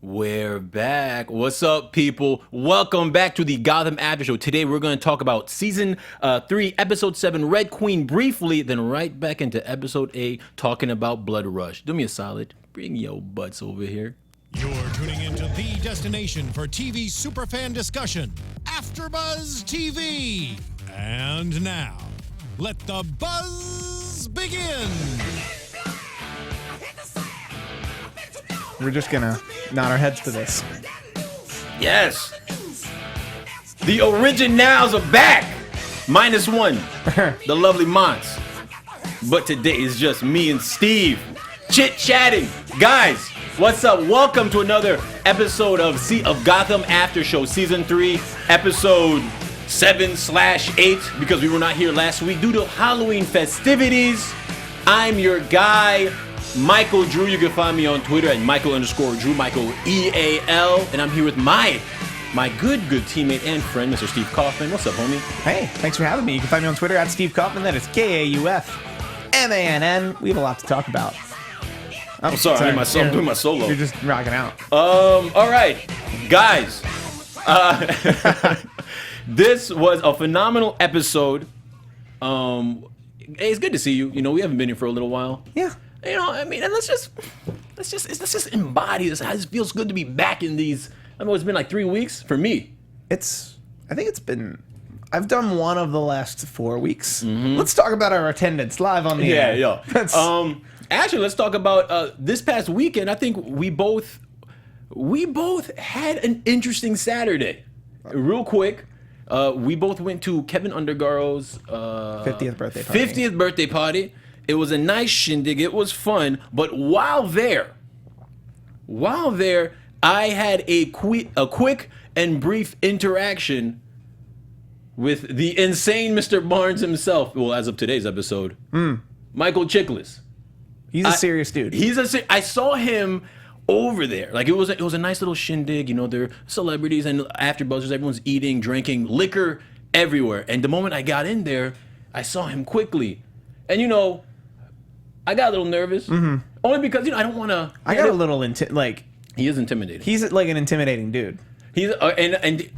We're back. What's up, people? Welcome back to the Gotham After Show. Today, we're going to talk about Season 3, Episode 7, Red Queen briefly, then right back into Episode 8, talking about Blood Rush. Do me a solid. Bring your butts over here. You're tuning into the destination for TV superfan discussion, AFTERBUZZ TV. And now, let the buzz begin. We're just gonna nod our heads to this. Yes. The originals are back. -1. The lovely Mons. But today is just me and Steve chit-chatting. Guys, what's up? Welcome to another episode of Gotham After Show, Season 3, Episode 7/8, because we were not here last week due to Halloween festivities. I'm your guy, Micheal Drew. You can find me on Twitter at Micheal_Drew, Micheal EAL, and I'm here with my good teammate and friend, Mr. Steve Kaufmann. What's up, homie? Hey, thanks for having me. You can find me on Twitter at Steve Kaufmann. That is KAUFMANN. We have a lot to talk about. I'm sorry. I'm doing my solo. You're just rocking out. All right, guys. This was a phenomenal episode. It's good to see you. You know, we haven't been here for a little while. Yeah. You know, I mean, and let's just embody this. It feels good to be back in these. I know it's been like 3 weeks for me. I think it's been. I've done one of the last 4 weeks. Mm-hmm. Let's talk about our attendance live on the air. Yeah. Actually, let's talk about this past weekend. I think we both had an interesting Saturday. Real quick, we both went to Kevin Undergaro's 50th birthday party. 50th birthday party. It was a nice shindig. It was fun. But while there, I had a quick and brief interaction with the insane Mr. Barnes himself. Well, as of today's episode, Michael Chiklis. He's a serious dude. I saw him over there. Like it was a nice little shindig. You know, they're celebrities and AfterBuzzers. Everyone's eating, drinking, liquor everywhere. And the moment I got in there, I saw him quickly, and you know, I got a little nervous. Mm-hmm. Only because I don't want to. I got a little he is intimidating. He's like an intimidating dude. He's and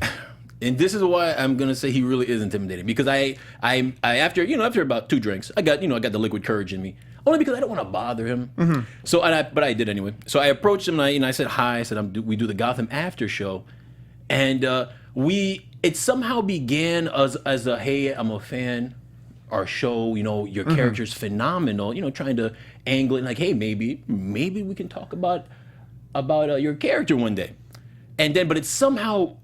this is why I'm gonna say he really is intimidating, because I after about 2 drinks I got the liquid courage in me, only because I don't want to bother him. Mm-hmm. So but I did anyway. So I approached him and I said hi. I said we do the Gotham After Show, and it somehow began as a hey, I'm a fan. Our show, your character's phenomenal. Trying to angle it like, hey, maybe we can talk about your character one day. And then, but it somehow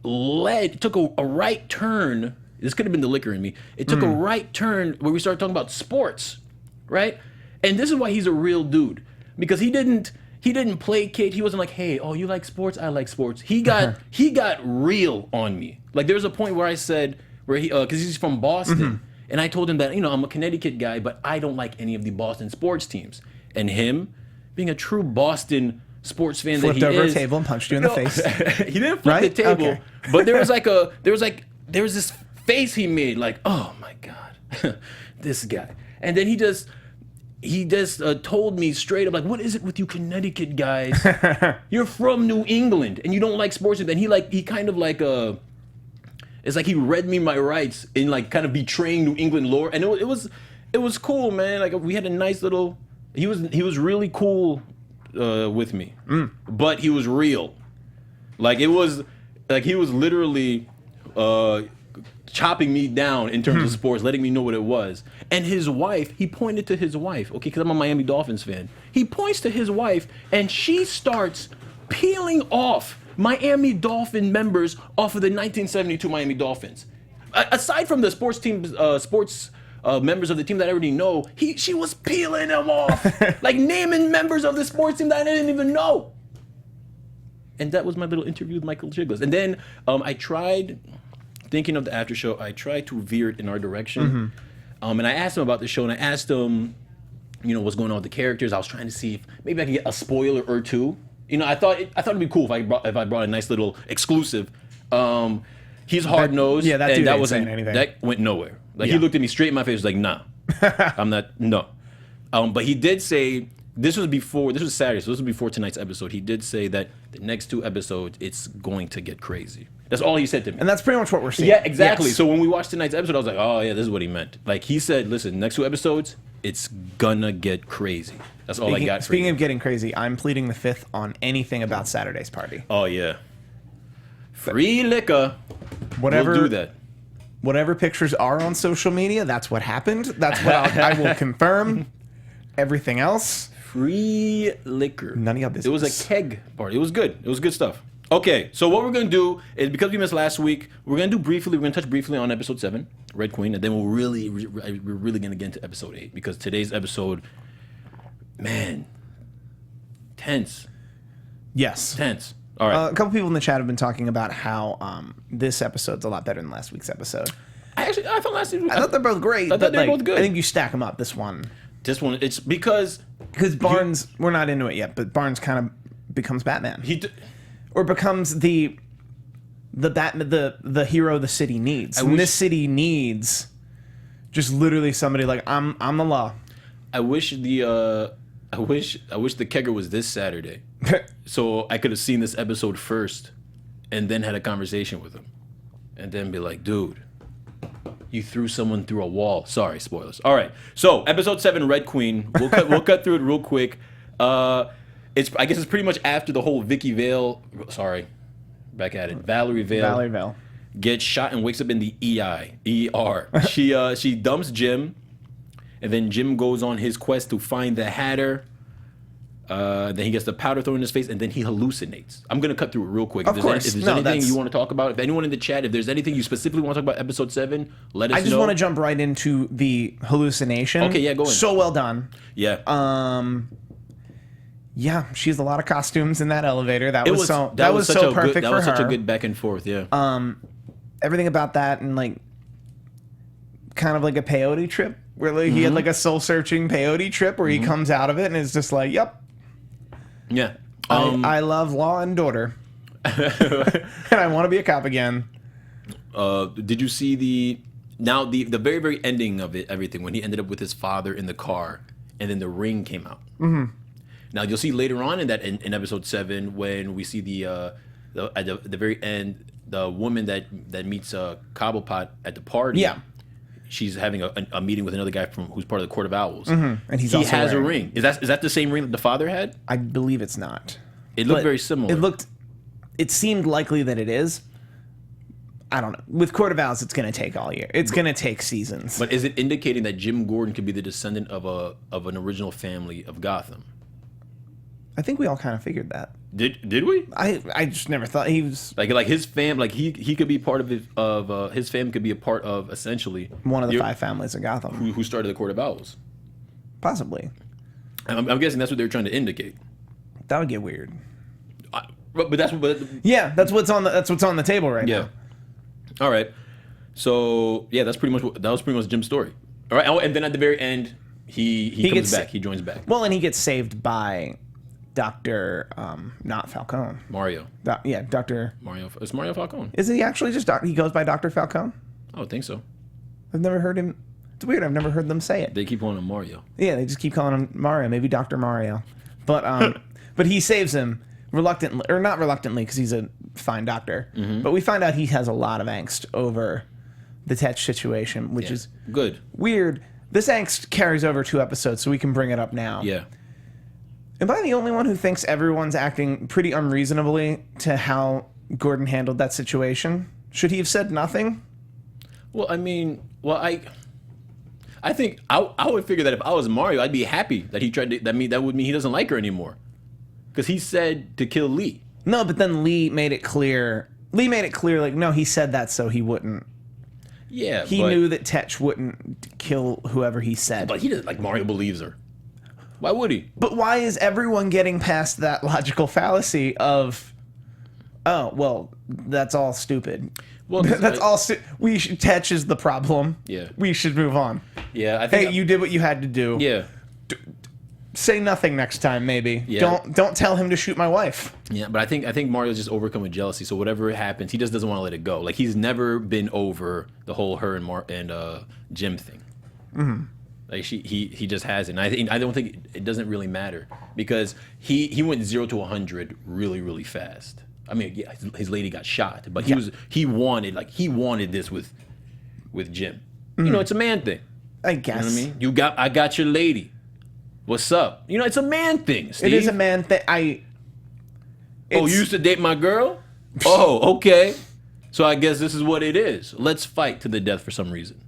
took a right turn. This could have been the liquor in me. It took a right turn where we started talking about sports, right? And this is why he's a real dude, because he didn't placate. He wasn't like, hey, oh, you like sports? I like sports. He got real on me. Like there's a point where I said, because he's from Boston. Mm-hmm. And I told him that, I'm a Connecticut guy, but I don't like any of the Boston sports teams. And him, being a true Boston sports fan flipped that he over is, a table and punched you in the face. He didn't flip the table, okay. But there was this face he made, like, oh my God, this guy. And then he just told me straight up, like, what is it with you Connecticut guys? You're from New England and you don't like sports. And then he kind of like it's like he read me my rights in like kind of betraying New England lore, and it was cool, man. Like we had a nice little. He was really cool with me, but he was real. Like he was literally chopping me down in terms of sports, letting me know what it was. And his wife, he pointed to his wife. Okay, because I'm a Miami Dolphins fan. He points to his wife, and she starts peeling off Miami Dolphin members off of the 1972 Miami Dolphins. Aside from the sports members of the team that I already know, she was peeling them off, like naming members of the sports team that I didn't even know. And that was my little interview with Michael Chiklis. And then I tried, thinking of the after show, I tried to veer it in our direction. Mm-hmm. And I asked him about the show, and I asked him, what's going on with the characters. I was trying to see if maybe I could get a spoiler or two. I thought it'd be cool if I brought a nice little exclusive. He's hard nosed. Yeah, that dude that ain't wasn't saying anything. That went nowhere. Like he looked at me straight in my face, like, nah, I'm not. No. But he did say this was Saturday, so this was before tonight's episode. He did say that the next 2 episodes, it's going to get crazy. That's all he said to me. And that's pretty much what we're seeing. Yeah, exactly. Yes. So when we watched tonight's episode, I was like, oh yeah, this is what he meant. Like he said, listen, next 2 episodes, it's gonna get crazy. That's all I got for Speaking you. of getting crazy, I'm pleading the 5th on anything about Saturday's party. Oh yeah. Free liquor. Whatever. We'll do that. Whatever pictures are on social media, that's what happened. That's what I will confirm. Everything else, Free liquor. none of your business. It was a keg party. It was good. It was good stuff. Okay, so what we're gonna do is, because we missed last week, we're gonna touch briefly on episode 7, Red Queen, and then we're really gonna get into episode 8, because today's episode, man, tense. Yes. Tense. All right. A couple people in the chat have been talking about how this episode's a lot better than last week's episode. I thought last week. I thought they're both great. I thought but, they were like, both good. I think you stack them up. This one, it's because Barnes. We're not into it yet, but Barnes kind of becomes Batman, or becomes the hero the city needs. And this city needs just literally somebody like I'm the law. I wish the kegger was this Saturday, so I could have seen this episode first, and then had a conversation with him, and then be like, dude, you threw someone through a wall. Sorry, spoilers. All right, so episode 7, Red Queen. We'll cut through it real quick. I guess it's pretty much after the whole Vicky Vale. Sorry, back at it. Valerie Vale gets shot and wakes up in the ER. She dumps Jim, and then Jim goes on his quest to find the Hatter. Then he gets the powder thrown in his face, and then he hallucinates. I'm gonna cut through it real quick. Of course. If there's anything you want to talk about, if anyone in the chat, if there's anything you specifically want to talk about episode 7, let us know. I just want to jump right into the hallucination. Okay, yeah, go in. So well done. Yeah. Yeah, she has a lot of costumes in that elevator. That was so perfect for her. That was such a good back and forth. Yeah. Everything about that, and like kind of like a peyote trip, where like, he had like a soul searching peyote trip where he comes out of it and is just like, yep. Yeah. I love Law and Order, and I want to be a cop again. Did you see the very, very ending of it? Everything, when he ended up with his father in the car, and then the ring came out. Mm-hmm. Now you'll see later on in episode 7, when we see at the very end, the woman that meets Cobblepot at the party. Yeah. She's having a meeting with another guy who's part of the Court of Owls. Mm-hmm. And he has a ring. Is that the same ring that the father had? I believe it's not. It looked very similar. It seemed likely that it is. I don't know. With Court of Owls, it's going to take all year. It's going to take seasons. But is it indicating that Jim Gordon could be the descendant of an original family of Gotham? I think we all kind of figured that. Did we? I just never thought he was like his fam. Like he could be part of his family could be a part of essentially one of the 5 families of Gotham who started the Court of Owls. Possibly. I'm guessing that's what they're trying to indicate. That would get weird. But that's what. That's what's on the table right now. All right. So yeah, that was pretty much Jim's story. All right, and then at the very end, he comes back. He joins back. Well, and he gets saved by Dr. Not Falcone. Mario. Dr. Mario. It's Mario Falcone. Is he actually just he goes by Dr. Falcone? I would think so. I've never heard him. It's weird. I've never heard them say it. They keep calling him Mario. Yeah, they just keep calling him Mario. Maybe Dr. Mario. But but he saves him reluctantly, or not reluctantly, because he's a fine doctor. Mm-hmm. But we find out he has a lot of angst over the Tetch situation, which is good. Weird. This angst carries over 2 episodes, so we can bring it up now. Yeah. Am I the only one who thinks everyone's acting pretty unreasonably to how Gordon handled that situation? Should he have said nothing? Well, I mean, I think I would figure that if I was Mario, I'd be happy that he tried to. That would mean he doesn't like her anymore, because he said to kill Lee. No, but then Lee made it clear. Like, no, he said that so he wouldn't. Yeah, he knew that Tetch wouldn't kill whoever he said. But he doesn't. Like, Mario believes her. Why would he? But why is everyone getting past that logical fallacy of, oh, well, that's all stupid. Well, that's all. Tetch is the problem. Yeah. We should move on. Yeah. I think you did what you had to do. Yeah. Say nothing next time, maybe. Yeah. Don't tell him to shoot my wife. Yeah, but I think Mario's just overcome with jealousy. So whatever happens, he just doesn't want to let it go. Like, he's never been over the whole her and Jim thing. Mm-hmm. Like he just hasn't. I don't think it doesn't really matter because he went 0 to 100 really fast. I mean, yeah, his lady got shot, but he wanted this with Jim. You know, it's a man thing. I guess. You know what I mean? I got your lady. What's up? You know, it's a man thing, Steve. It is a man thing. You used to date my girl? Oh, okay. So I guess this is what it is. Let's fight to the death for some reason.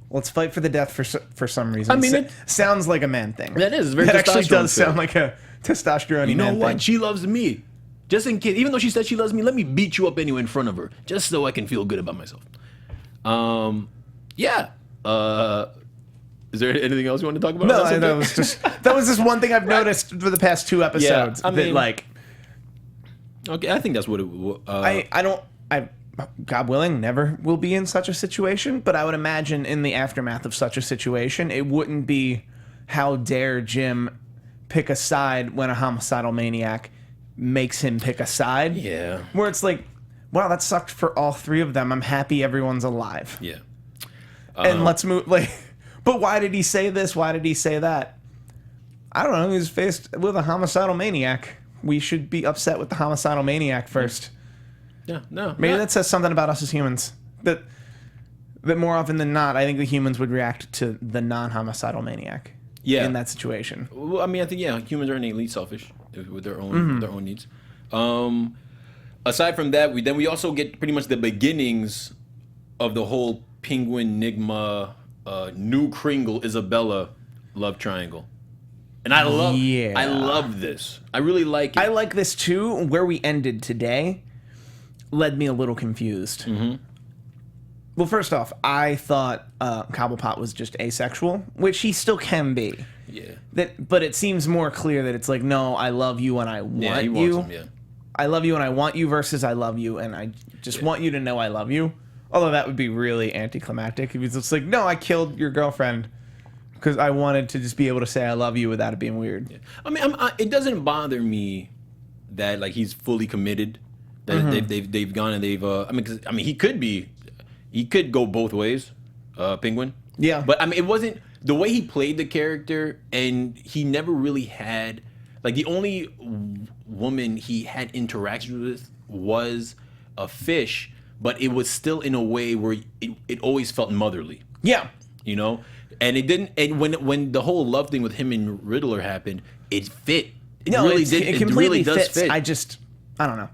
Let's fight for the death for some reason. I mean, it sounds like a man thing. That is. It's very That actually does testosterone-filled. sound like a testosterone. You know man what? thing. She loves me. Just in case, even though she said she loves me, let me beat you up anyway in front of her, just so I can feel good about myself. Yeah. Is there anything else you want to talk about? No, that was just one thing I've noticed for the past 2 episodes. I mean, like, okay, I think that's what it. God willing, never will be in such a situation. But I would imagine in the aftermath of such a situation, it wouldn't be how dare Jim pick a side when a homicidal maniac makes him pick a side. Yeah. Where it's like, wow, that sucked for all 3 of them. I'm happy everyone's alive. Yeah. And let's move. Like, but why did he say this? Why did he say that? I don't know. He was faced with a homicidal maniac. We should be upset with the homicidal maniac first. Yeah. No. Maybe that says something about us as humans. That more often than not, I think the humans would react to the non-homicidal maniac. Yeah. In that situation. Well, I mean, I think humans are innately selfish with their own needs. Aside from that, we also get pretty much the beginnings of the whole Penguin, Nigma, New Kringle, Isabella love triangle, and I love this. I really like it. I like this too. Where we ended today led me a little confused. Well, first off, I thought Cobblepot was just asexual, which he still can be. Yeah. But it seems more clear that it's like, no, I love you and I want he you. wants him, yeah. I love you and I want you versus I love you and I just want you to know I love you. Although that would be really anticlimactic. If it's just like, no, I killed your girlfriend because I wanted to just be able to say I love you without it being weird. Yeah. I mean, it doesn't bother me that like he's fully committed. That they've gone and they've. I mean, he could go both ways, Penguin. Yeah. But I mean, it wasn't the way he played the character, and he never really had like the only woman he had interactions with was a fish, but it was still in a way where it always felt motherly. Yeah. You know, and it didn't. And when the whole love thing with him and Riddler happened, it fit. It really did. It completely really does fits. fit. I don't know.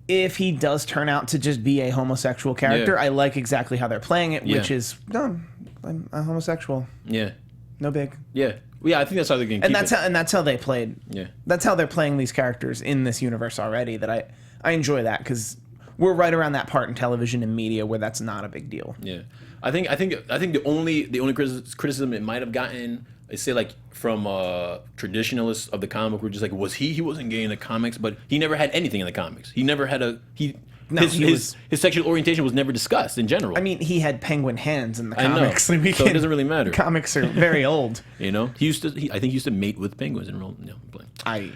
If he does turn out to just be a homosexual character, I like exactly how they're playing it, which is, no, I'm a homosexual. Yeah. No big. Yeah. Yeah, I think that's how they're going to keep it. And that's how they played. Yeah. That's how they're playing these characters in this universe already. That I enjoy that because we're right around that part in television and media where that's not a big deal. Yeah. I think the only criticism it might have gotten is say like from traditionalists of the comic were just like, he wasn't gay in the comics, but he never had anything in the comics. He never had his sexual orientation was never discussed in general. I mean, he had penguin hands in the comics. So it doesn't really matter. Comics are very old. You know, I think he used to mate with penguins in real. No, I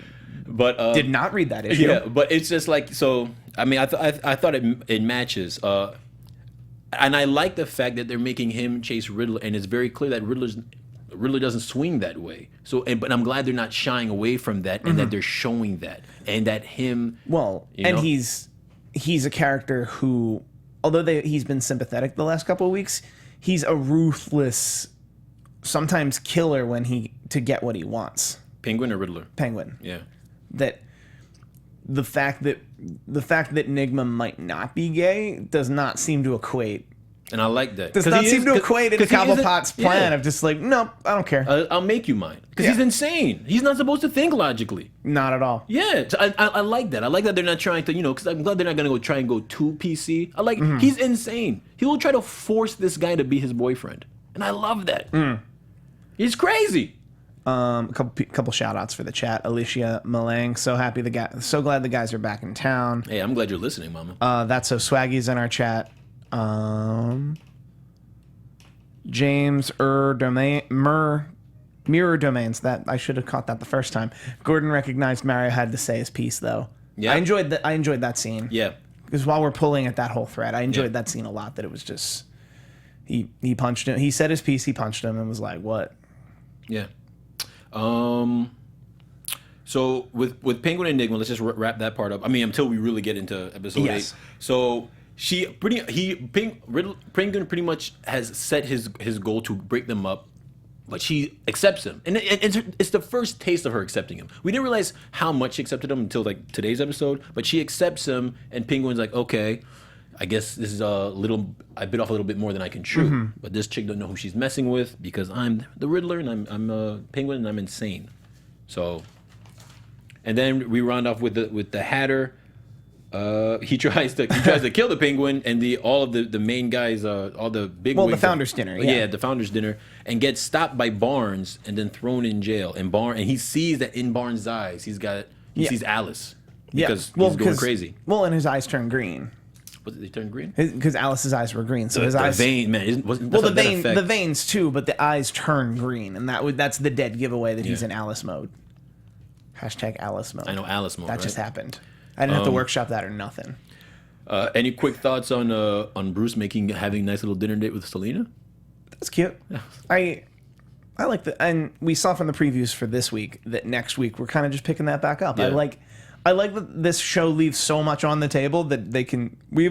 did not read that issue. Yeah, but it's just like so. I mean, I thought it matches, and I like the fact that they're making him chase Riddler, and it's very clear that Riddler doesn't swing that way. So, but I'm glad they're not shying away from that, and that they're showing that, and that him. Well, and he's a character who, although he's been sympathetic the last couple of weeks, he's a ruthless, sometimes killer to get what he wants. Penguin or Riddler? Penguin. Yeah. That the fact that Nigma might not be gay does not seem to equate. And I like that. Does not seem to equate in Cobblepot's plan of just like, nope, I don't care. I'll make you mine. Because he's insane. He's not supposed to think logically. Not at all. Yeah, so I like that. I like that they're not trying to, because I'm glad they're not going to try and go too PC. I like, he's insane. He will try to force this guy to be his boyfriend. And I love that. He's crazy. A couple shout outs for the chat. Alicia Malang, so glad the guys are back in town. Hey, I'm glad you're listening, mama. That's so Swaggy's in our chat. James Mirror Domains. That I should have caught that the first time. Gordon recognized Mario had to say his piece though. Yeah, I enjoyed that scene. Yeah, because while we're pulling at that whole thread, I enjoyed that scene a lot. That it was just He punched him. He said his piece. He punched him and was like, "What?" Yeah. So with Penguin Enigma, let's just wrap that part up. I mean, until we really get into episode 8. So Penguin pretty much has set his goal to break them up, but she accepts him, and it's the first taste of her accepting him. We didn't realize how much she accepted him until like today's episode, but she accepts him, and Penguin's like, okay, I guess this is I bit off a little bit more than I can chew, but this chick don't know who she's messing with because I'm the Riddler and I'm a Penguin and I'm insane. So, and then we round off with the Hatter. He tries to kill the Penguin and all of the main guys, all the big. Well, the Founders Dinner. Yeah, the Founders Dinner, and gets stopped by Barnes and then thrown in jail. And he sees that in Barnes' eyes, he sees Alice because he's going crazy. Well, and his eyes turn green. Was it they turn green? Because Alice's eyes were green, so his eyes. Vein, man. The veins too, but the eyes turn green, and that's the dead giveaway that he's in Alice mode. Hashtag Alice mode. I know Alice mode. That just happened. I didn't have to workshop that or nothing. Any quick thoughts on Bruce having a nice little dinner date with Selena? That's cute. I like that, and we saw from the previews for this week that next week we're kind of just picking that back up. Yeah. I like that this show leaves so much on the table that they can. We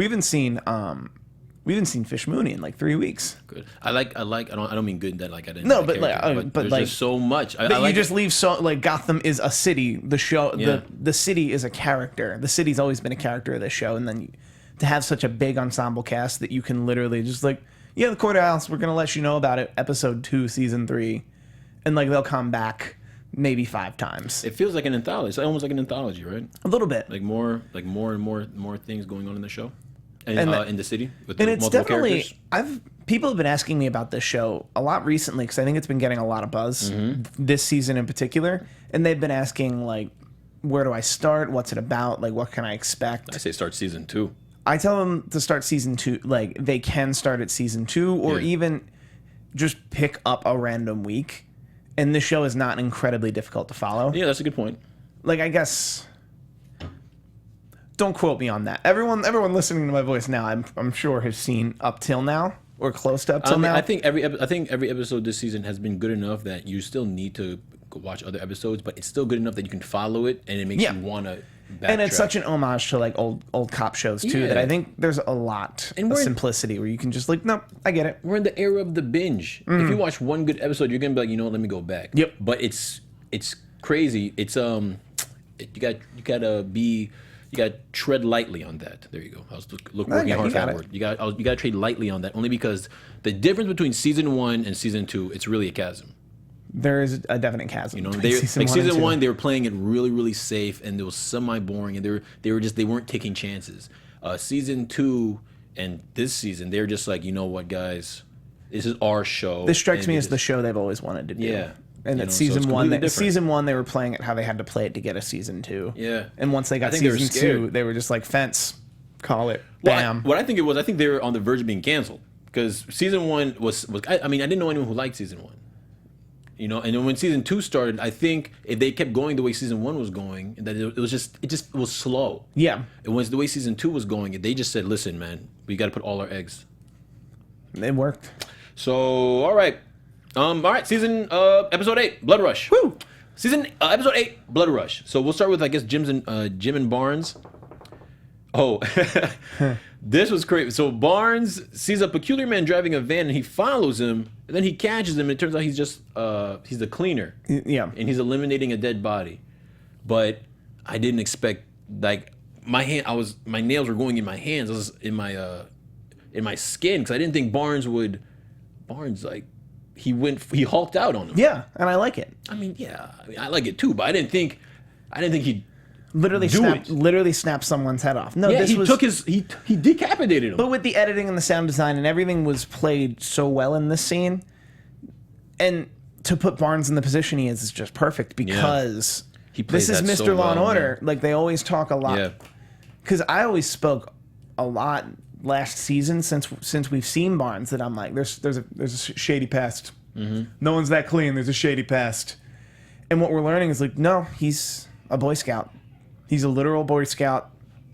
haven't seen Fish Mooney in like 3 weeks. Good. I don't mean good that like I didn't. No, but there's like just so much. You just leave so like Gotham is a city. The show, the city is a character. The city's always been a character of this show, and then to have such a big ensemble cast that you can literally just like, the courthouse. We're gonna let you know about it. Episode 2, season 3, and like they'll come back maybe 5 times. It feels like an anthology. It's almost like an anthology, right? A little bit. Like more and more things going on in the show. And in the city with and it's multiple definitely characters. People have been asking me about this show a lot recently because I think it's been getting a lot of buzz this season in particular, and they've been asking like, where do I start? What's it about? Like, what can I expect? I say start season 2. I tell them to start season 2. Like, they can start at season 2 or even just pick up a random week, and this show is not incredibly difficult to follow. Yeah, that's a good point. Like, I guess. Don't quote me on that. Everyone listening to my voice now, I'm sure has seen up till now or close to up till now. I think every episode this season has been good enough that you still need to go watch other episodes, but it's still good enough that you can follow it and it makes you want to backtrack. And it's such an homage to like old cop shows too that I think there's a lot of simplicity where you can just like, nope, I get it. We're in the era of the binge. If you watch one good episode, you're gonna be like, let me go back. Yep. But it's crazy. It's you gotta tread lightly on that. There you go. I was working hard for that word. You gotta tread lightly on that, only because the difference between season 1 and season 2, it's really a chasm. There is a definite chasm. Season 1, they were playing it really, really safe, and it was semi-boring, and they weren't taking chances. Season 2 and this season, they're just like, you know what, guys, this is our show. This strikes me as the show they've always wanted to do. Yeah. And that season 1, season 1, they were playing it how they had to play it to get a season 2. Yeah. And once they got season 2, they were just like, fence, call it, bam. What I think it was, I think they were on the verge of being canceled because season 1 was I mean, I didn't know anyone who liked season 1. And then when season 2 started, I think if they kept going the way season 1 was going, that it was slow. Yeah. And once the way season 2 was going, they just said, listen, man, we got to put all our eggs. It worked. So, all right. Episode 8, Blood Rush. Woo! Episode 8, Blood Rush. So we'll start with, I guess, Jim and Barnes. Oh, this was crazy. So Barnes sees a peculiar man driving a van, and he follows him, and then he catches him, and it turns out he's just, he's a cleaner. Yeah. And he's eliminating a dead body. But I didn't expect, like, my nails were going in my hands. I was in my skin, because I didn't think Barnes, like, he hulked out on him. Yeah, and I like it. I mean, I like it too, but I didn't think he'd literally snap someone's head off. No, he decapitated him. But with the editing and the sound design and everything was played so well in this scene, and to put Barnes in the position he is just perfect because this is Mr. Law and Order. Man. Like they always talk a lot. Because I always spoke a lot last season since we've seen Barnes that I'm like, there's a shady past. Mm-hmm. No one's that clean. There's a shady past. And what we're learning is like, no, he's a Boy Scout. He's a literal Boy Scout,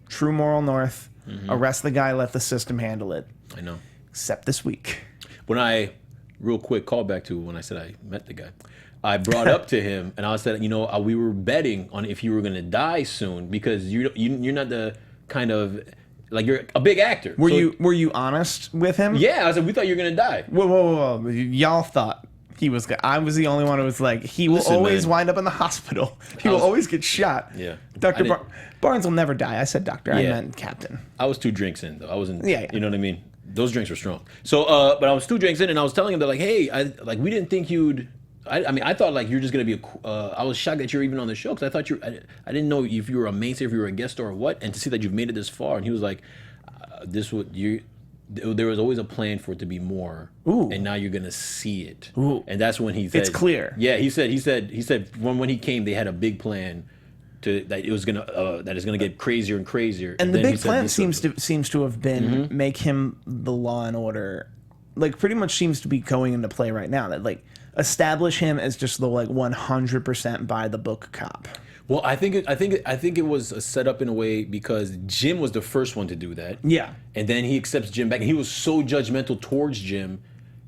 true moral north. Mm-hmm. Arrest the guy, let the system handle it. I know. except this week. When I, real quick callback to when I said I met the guy, I brought up to him and I said, we were betting on if you were gonna die soon because you're not the kind of like you're a big actor. Were you honest with him? Yeah, I said we thought you were gonna die. Whoa. Y'all thought he was. I was the only one who was like, he will always wind up in the hospital. He will always get shot. Yeah, Dr. Barnes will never die. I said doctor. I meant captain. I was 2 drinks in though. I wasn't. Yeah. You know what I mean? Those drinks were strong. So, but I was 2 drinks in, and I was telling him that like, hey, we didn't think you'd. I thought like you're just gonna be I was shocked that you're even on the show because I thought I didn't know if you were a mainstay, if you were a guest star or what, and to see that you've made it this far. And he was like, there was always a plan for it to be more, and now you're gonna see it. Ooh. And that's when he said it's clear. Yeah, he said when he came, they had a big plan that it's gonna get crazier and crazier. And the big plan seems to have been make him the Law and Order, like pretty much seems to be going into play right now. That like. Establish him as just the like 100% by the book cop. Well, I think it was a setup in a way because Jim was the first one to do that. Yeah. And then he accepts Jim back, and he was so judgmental towards Jim.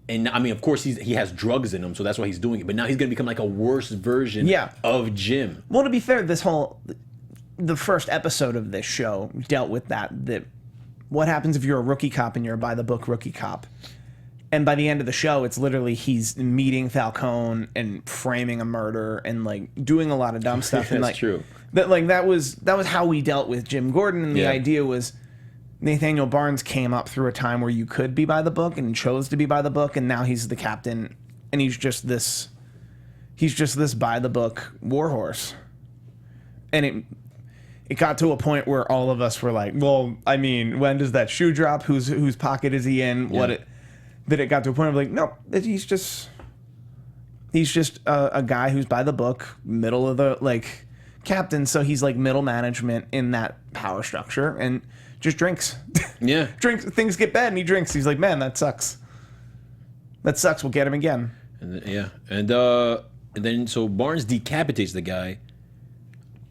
And I mean, of course, he has drugs in him, so that's why he's doing it. But now he's gonna become like a worse version of Jim. Well, to be fair, the first episode of this show dealt with that what happens if you're a rookie cop and you're a by the book rookie cop. And by the end of the show, it's literally he's meeting Falcone and framing a murder and like doing a lot of dumb stuff. And That's true. That was how we dealt with Jim Gordon. And the idea was Nathaniel Barnes came up through a time where you could be by the book and chose to be by the book, and now he's the captain, and he's just this by the book warhorse. And it got to a point where all of us were like, well, I mean, when does that shoe drop? Whose pocket is he in? Yeah. That it got to a point of like, no, he's just a guy who's by the book, middle of the like captain, so he's like middle management in that power structure and just drinks. Yeah. Drinks, things get bad and he drinks. He's like, man, that sucks. We'll get him again. And then so Barnes decapitates the guy.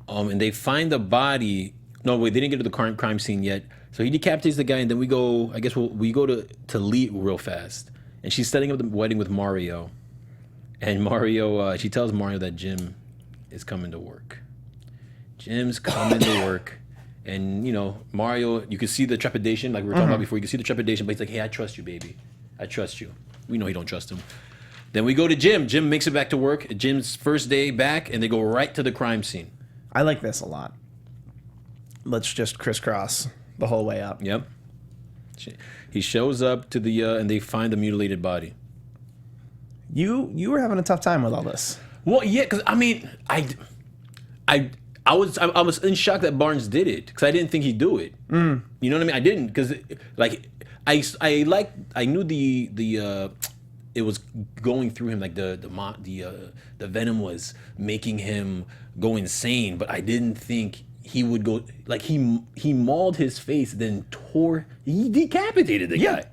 And they find the body. No, wait, they didn't get to the crime scene yet. So he decapitates the guy, and then we go. I guess we go to Lee real fast, and she's setting up the wedding with Mario, and Mario. She tells Mario that Jim is coming to work. Jim's coming to work, and Mario. You can see the trepidation, like we were talking about before. You can see the trepidation, but he's like, "Hey, I trust you, baby. I trust you." We know he don't trust him. Then we go to Jim. Jim makes it back to work. Jim's first day back, and they go right to the crime scene. I like this a lot. Let's just crisscross the whole way up. Yep. He shows up to the and they find the mutilated body. You were having a tough time with all this. Well, yeah, because I mean, I was in shock that Barnes did it because I didn't think he'd do it. You know what I mean? I didn't because like I knew the it was going through him, like the venom was making him go insane, but I didn't think he would go, like he mauled his face, then he decapitated the guy.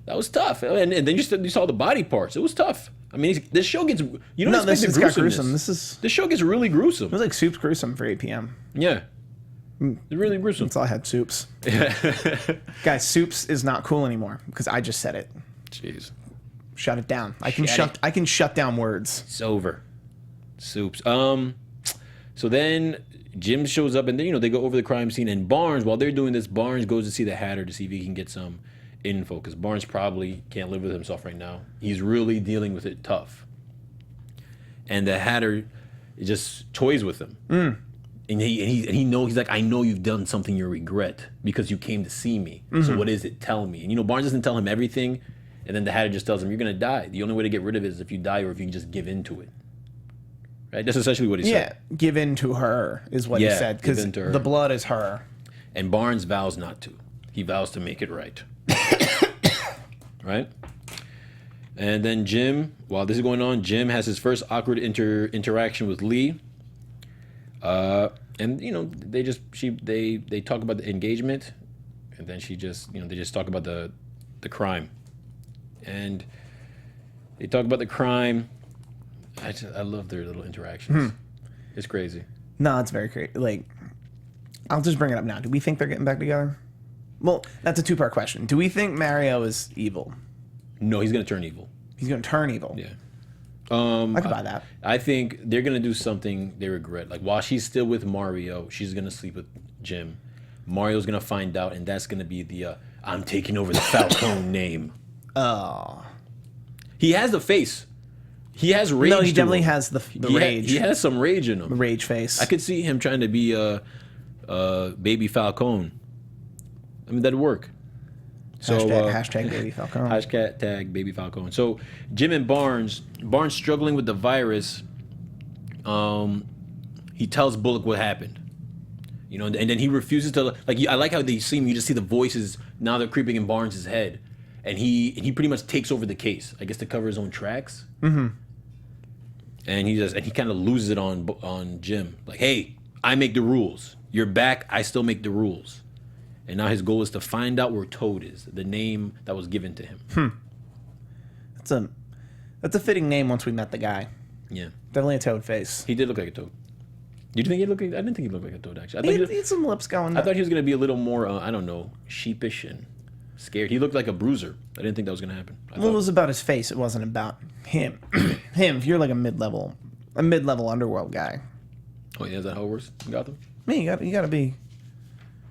That was tough, and then you saw the body parts. It was tough. I mean, this show gets this got gruesome. This show gets really gruesome. It was like Soup's gruesome for 8 p.m. Yeah, it's really gruesome. That's all I had. Soups. Guys, Soups is not cool anymore because I just said it. Jeez. Shut it down. I can shut down words. It's over. Soups. So then Jim shows up, and then they go over the crime scene. And Barnes, while they're doing this, Barnes goes to see the Hatter to see if he can get some info, because Barnes probably can't live with himself right now. He's really dealing with it tough. And the Hatter just toys with him. And he knows, he's like, I know you've done something you regret because you came to see me. So what is it? Tell me. And Barnes doesn't tell him everything. And then the Hatter just tells him, you're going to die. The only way to get rid of it is if you die or if you can just give in to it. Right? That's essentially what he said. Yeah, give in to her is what he said. Because the blood is her. And Barnes vows not to. He vows to make it right. Right? And then Jim, while this is going on, Jim has his first awkward interaction with Lee. And they talk about the engagement, and then she just they just talk about the crime. And they talk about the crime. I love their little interactions. It's crazy. No, it's very crazy. Like, I'll just bring it up now. Do we think they're getting back together? Well, that's a two-part question. Do we think Mario is evil? No, he's gonna turn evil. He's going to turn evil. Yeah. I could buy that. I think they're gonna do something they regret. Like while she's still with Mario, she's gonna sleep with Jim. Mario's gonna find out, and that's gonna be the I'm taking over the Falcone name. Oh. He has the face. He has rage. No, he to definitely him. has the rage. He has some rage in him. Rage face. I could see him trying to be baby Falcone. I mean, that'd work. So hashtag baby Falcone. Hashtag baby Falcone. So Jim and Barnes struggling with the virus. He tells Bullock what happened. You know, and then he refuses to, like, I like how they see him. You just see the voices now they're creeping in Barnes' head, and he pretty much takes over the case, I guess, to cover his own tracks. Mm-hmm. And he kind of loses it on Jim. Like, hey, I make the rules. You're back. I still make the rules. And now his goal is to find out where Toad is, the name that was given to him. That's a fitting name once we met the guy. Yeah, Definitely a Toad face. he did look like a Toad. Did you think he looked like? I didn't think he looked like a Toad, actually. He had some lips going. I thought he was going to be a little more, I don't know, sheepish and scared. He looked like a bruiser. I didn't think that was going to happen. Well, it was about his face. It wasn't about him. If you're like a mid-level underworld guy. Oh, yeah, is that how it works in Gotham? Man, you gotta be. You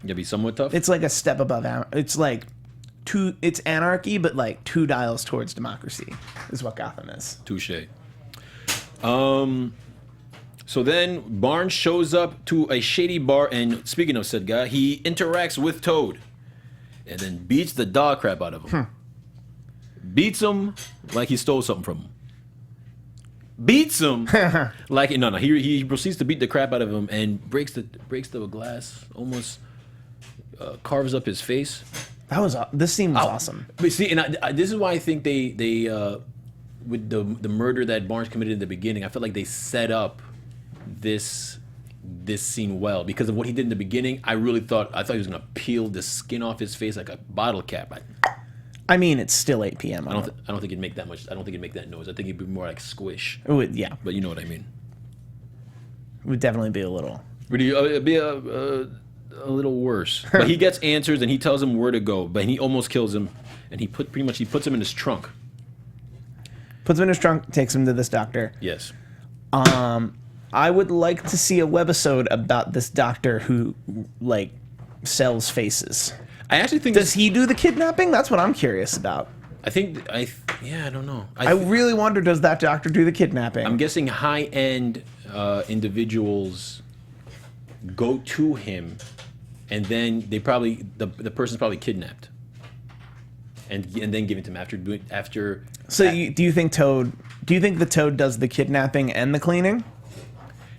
gotta be somewhat tough? It's like a step above. It's like it's anarchy, but like 2 dials towards democracy is what Gotham is. Touche. So then Barnes shows up to a shady bar, and speaking of said guy, he interacts with Toad and then beats the dog crap out of him. Beats him like he stole something from him. Beats him like no. He proceeds to beat the crap out of him and breaks the glass, almost carves up his face. This scene was awesome. But see, and this is why I think they with the murder that Barnes committed in the beginning, I felt like they set up this scene well because of what he did in the beginning. I thought he was gonna peel the skin off his face like a bottle cap. I mean, it's still 8 p.m. I don't think it'd make that much. I don't think it'd make that noise. I think it'd be more like squish. It would, yeah. But you know what I mean. It would definitely be a little. Would it'd be a little worse. But he gets answers and he tells him where to go. But he almost kills him, and he puts him in his trunk. Puts him in his trunk, takes him to this doctor. Yes. I would like to see a webisode about this doctor who, like, sells faces. I actually think... Does he do the kidnapping? That's what I'm curious about. I don't know. I really wonder, does that doctor do the kidnapping? I'm guessing high-end individuals go to him, and then they probably... The person's probably kidnapped. And then given to him after... So do you think the Toad does the kidnapping and the cleaning?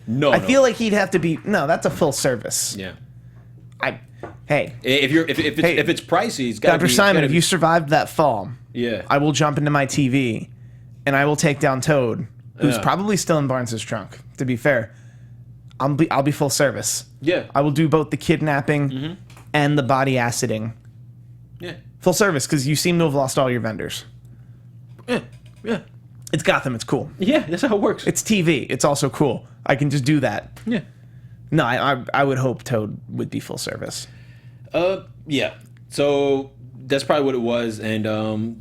No, I feel like he'd have to be. No, that's a full service. Yeah. Hey. If it's pricey, it's got to be. Dr. Simon, if you survived that fall, yeah, I will jump into my TV, and I will take down Toad, who's probably still in Barnes's trunk. To be fair, I'll be full service. Yeah. I will do both the kidnapping and the body aciding. Yeah. Full service, because you seem to have lost all your vendors. Yeah. Yeah. It's Gotham. It's cool. Yeah, that's how it works. It's TV. It's also cool. I can just do that. Yeah. No, I would hope Toad would be full service. Yeah. So that's probably what it was, and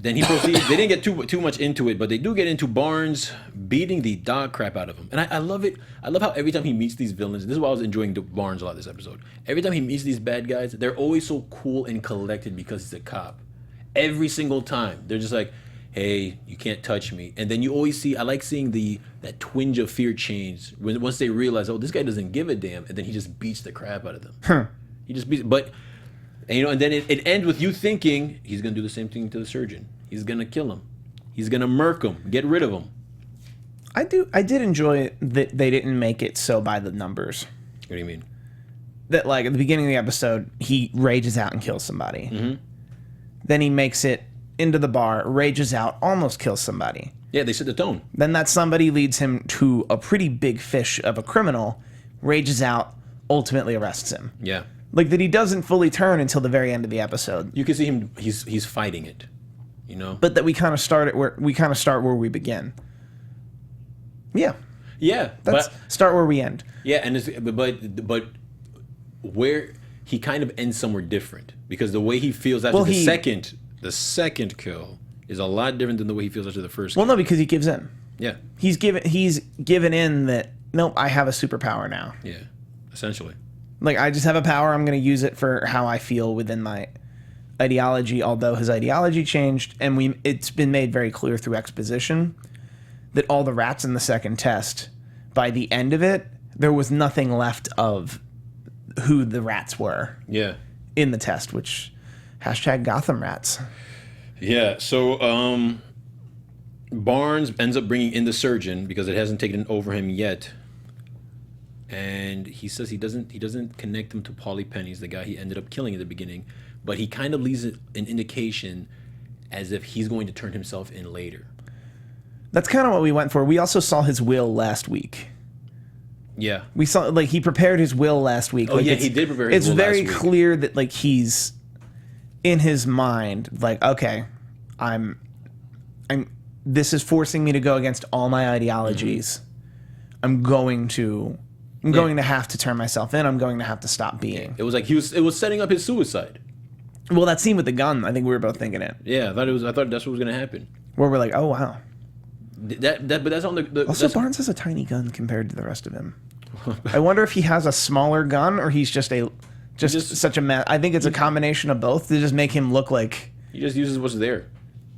then he proceeds. They didn't get too much into it, but they do get into Barnes beating the dog crap out of him, and I love it. I love how every time he meets these villains, this is why I was enjoying Barnes a lot this episode. Every time he meets these bad guys, they're always so cool and collected because he's a cop. Every single time, they're just like, hey, you can't touch me. And then you always see, I like seeing that twinge of fear change once they realize, oh, this guy doesn't give a damn, and then he just beats the crap out of them. He just beats, and then it ends with you thinking he's gonna do the same thing to the surgeon. He's gonna kill him. He's gonna murk him, get rid of him. I did enjoy that they didn't make it so by the numbers. What do you mean? That, like, at the beginning of the episode, he rages out and kills somebody. Mm-hmm. Then he makes it into the bar, rages out, almost kills somebody. Yeah, they set the tone. Then that somebody leads him to a pretty big fish of a criminal, rages out, ultimately arrests him. Yeah. Like, that he doesn't fully turn until the very end of the episode. You can see him, he's fighting it, you know? But that we kind of start where we begin. Yeah. Yeah. Start where we end. Yeah, and but where he kind of ends somewhere different because the way he feels after the second kill is a lot different than the way he feels after the first. Well, no, because he gives in. Yeah. He's given in that. Nope, I have a superpower now. Yeah, essentially. Like, I just have a power. I'm going to use it for how I feel within my ideology. Although his ideology changed, and it's been made very clear through exposition that all the rats in the second test, by the end of it, there was nothing left of who the rats were. Yeah. In the test, which #Gotham rats. Yeah. So Barnes ends up bringing in the surgeon because it hasn't taken over him yet. And he says he doesn't connect him to Paulie Penny's the guy he ended up killing at the beginning, but he kind of leaves an indication as if he's going to turn himself in later. That's kind of what we went for. We also saw his will last week. Yeah, we saw like he prepared his will last week. Oh like, yeah, he did prepare his will last week. It's very clear that like he's in his mind like, okay, I'm this is forcing me to go against all my ideologies. Mm-hmm. I'm going to have to turn myself in. I'm going to have to stop being. It was like it was setting up his suicide. Well, that scene with the gun, I think we were both thinking it. Yeah, I thought that's what was going to happen. Where we're like, oh wow. But that's on the also, Barnes has a tiny gun compared to the rest of him. I wonder if he has a smaller gun or he's just such a man. I think it's a combination of both to just make him look like he just uses what's there.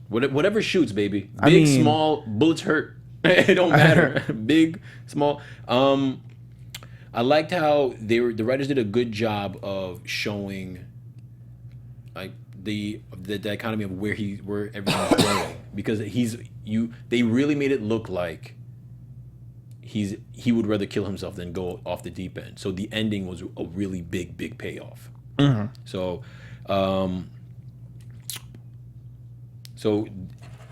Whatever shoots, baby. Big, small, bullets hurt. It don't matter. Big, small. I liked how the writers did a good job of showing like the dichotomy of where everything's going, because they really made it look like he would rather kill himself than go off the deep end. So the ending was a really big payoff. Mm-hmm. So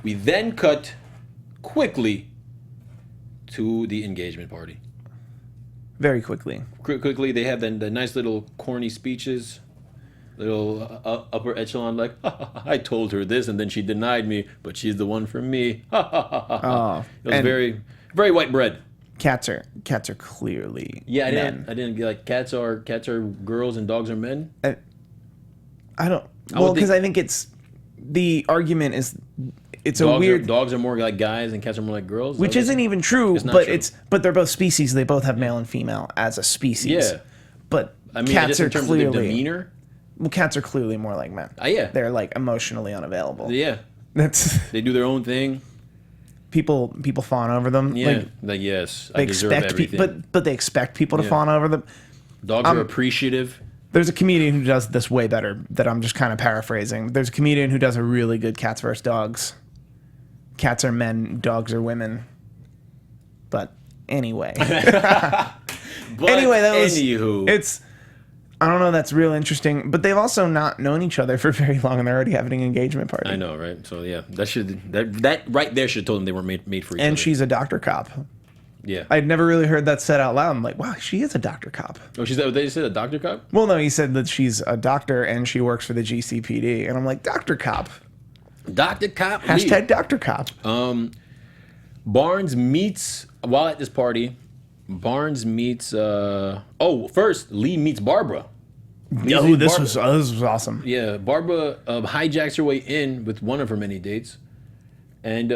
we then cut quickly to the engagement party. Very quickly. Quickly, they have the nice little corny speeches, little upper echelon, like, I told her this and then she denied me, but she's the one for me. Oh, it was very, very white bread. Cats are clearly men. I didn't get like cats are girls and dogs are men. I don't. Well, because I think the argument is dogs are more like guys and cats are more like girls, which isn't even true. But they're both species. They both have male and female as a species. Yeah, but I mean, cats are clearly of demeanor. Well, cats are clearly more like men. Yeah, they're like emotionally unavailable. Yeah, they do their own thing. People fawn over them. Yeah, yes, I deserve everything. But they expect people to fawn over them. Dogs are appreciative. There's a comedian who does this way better that I'm just kind of paraphrasing. There's a comedian who does a really good cats versus dogs. Cats are men, dogs are women. But anyway. I don't know, that's real interesting. But they've also not known each other for very long and they're already having an engagement party. I know, right? So yeah, that right there should have told them they were made for each other. And she's a doctor cop. Yeah. I'd never really heard that said out loud. I'm like, wow, she is a doctor cop. Oh, they said a doctor cop? Well, no, he said that she's a doctor and she works for the GCPD. And I'm like, doctor cop. Dr. Cop. # Dr. Cop. Barnes meets, while at this party, first Lee meets Barbara. This was awesome. Yeah, Barbara hijacks her way in with one of her many dates. And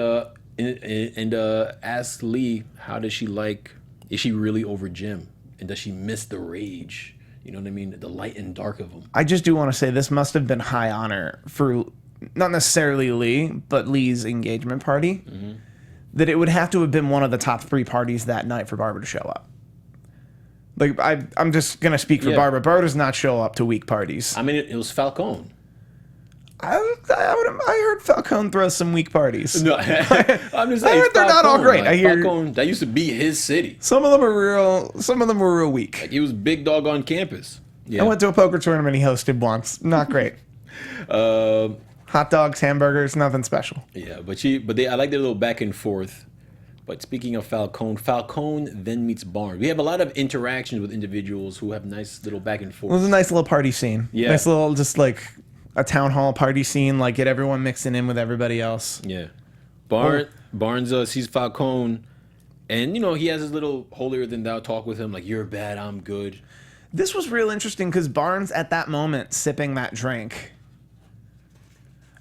asks Lee, how does she like, is she really over Jim? And does she miss the rage? You know what I mean? The light and dark of him. I just do want to say this must have been high honor for not necessarily Lee, but Lee's engagement party. Mm-hmm. That it would have to have been one of the top 3 parties that night for Barbara to show up. Like, I'm just going to speak for Barbara. Barbara does not show up to weak parties. I mean, it was Falcone. I heard Falcone throw some weak parties. No, I'm just saying. I heard they're not all great. Like, I hear Falcone, that used to be his city. Some of them were real weak. Like, he was big dog on campus. Yeah. I went to a poker tournament he hosted once. Not great. Hot dogs, hamburgers, nothing special. Yeah, I like their little back and forth. But speaking of Falcone then meets Barnes. We have a lot of interactions with individuals who have nice little back and forth. It was a nice little party scene. Yeah. Nice little, just like a town hall party scene, like get everyone mixing in with everybody else. Yeah. Barnes sees Falcone, and he has his little holier than thou talk with him, like, you're bad, I'm good. This was real interesting because Barnes, at that moment, sipping that drink,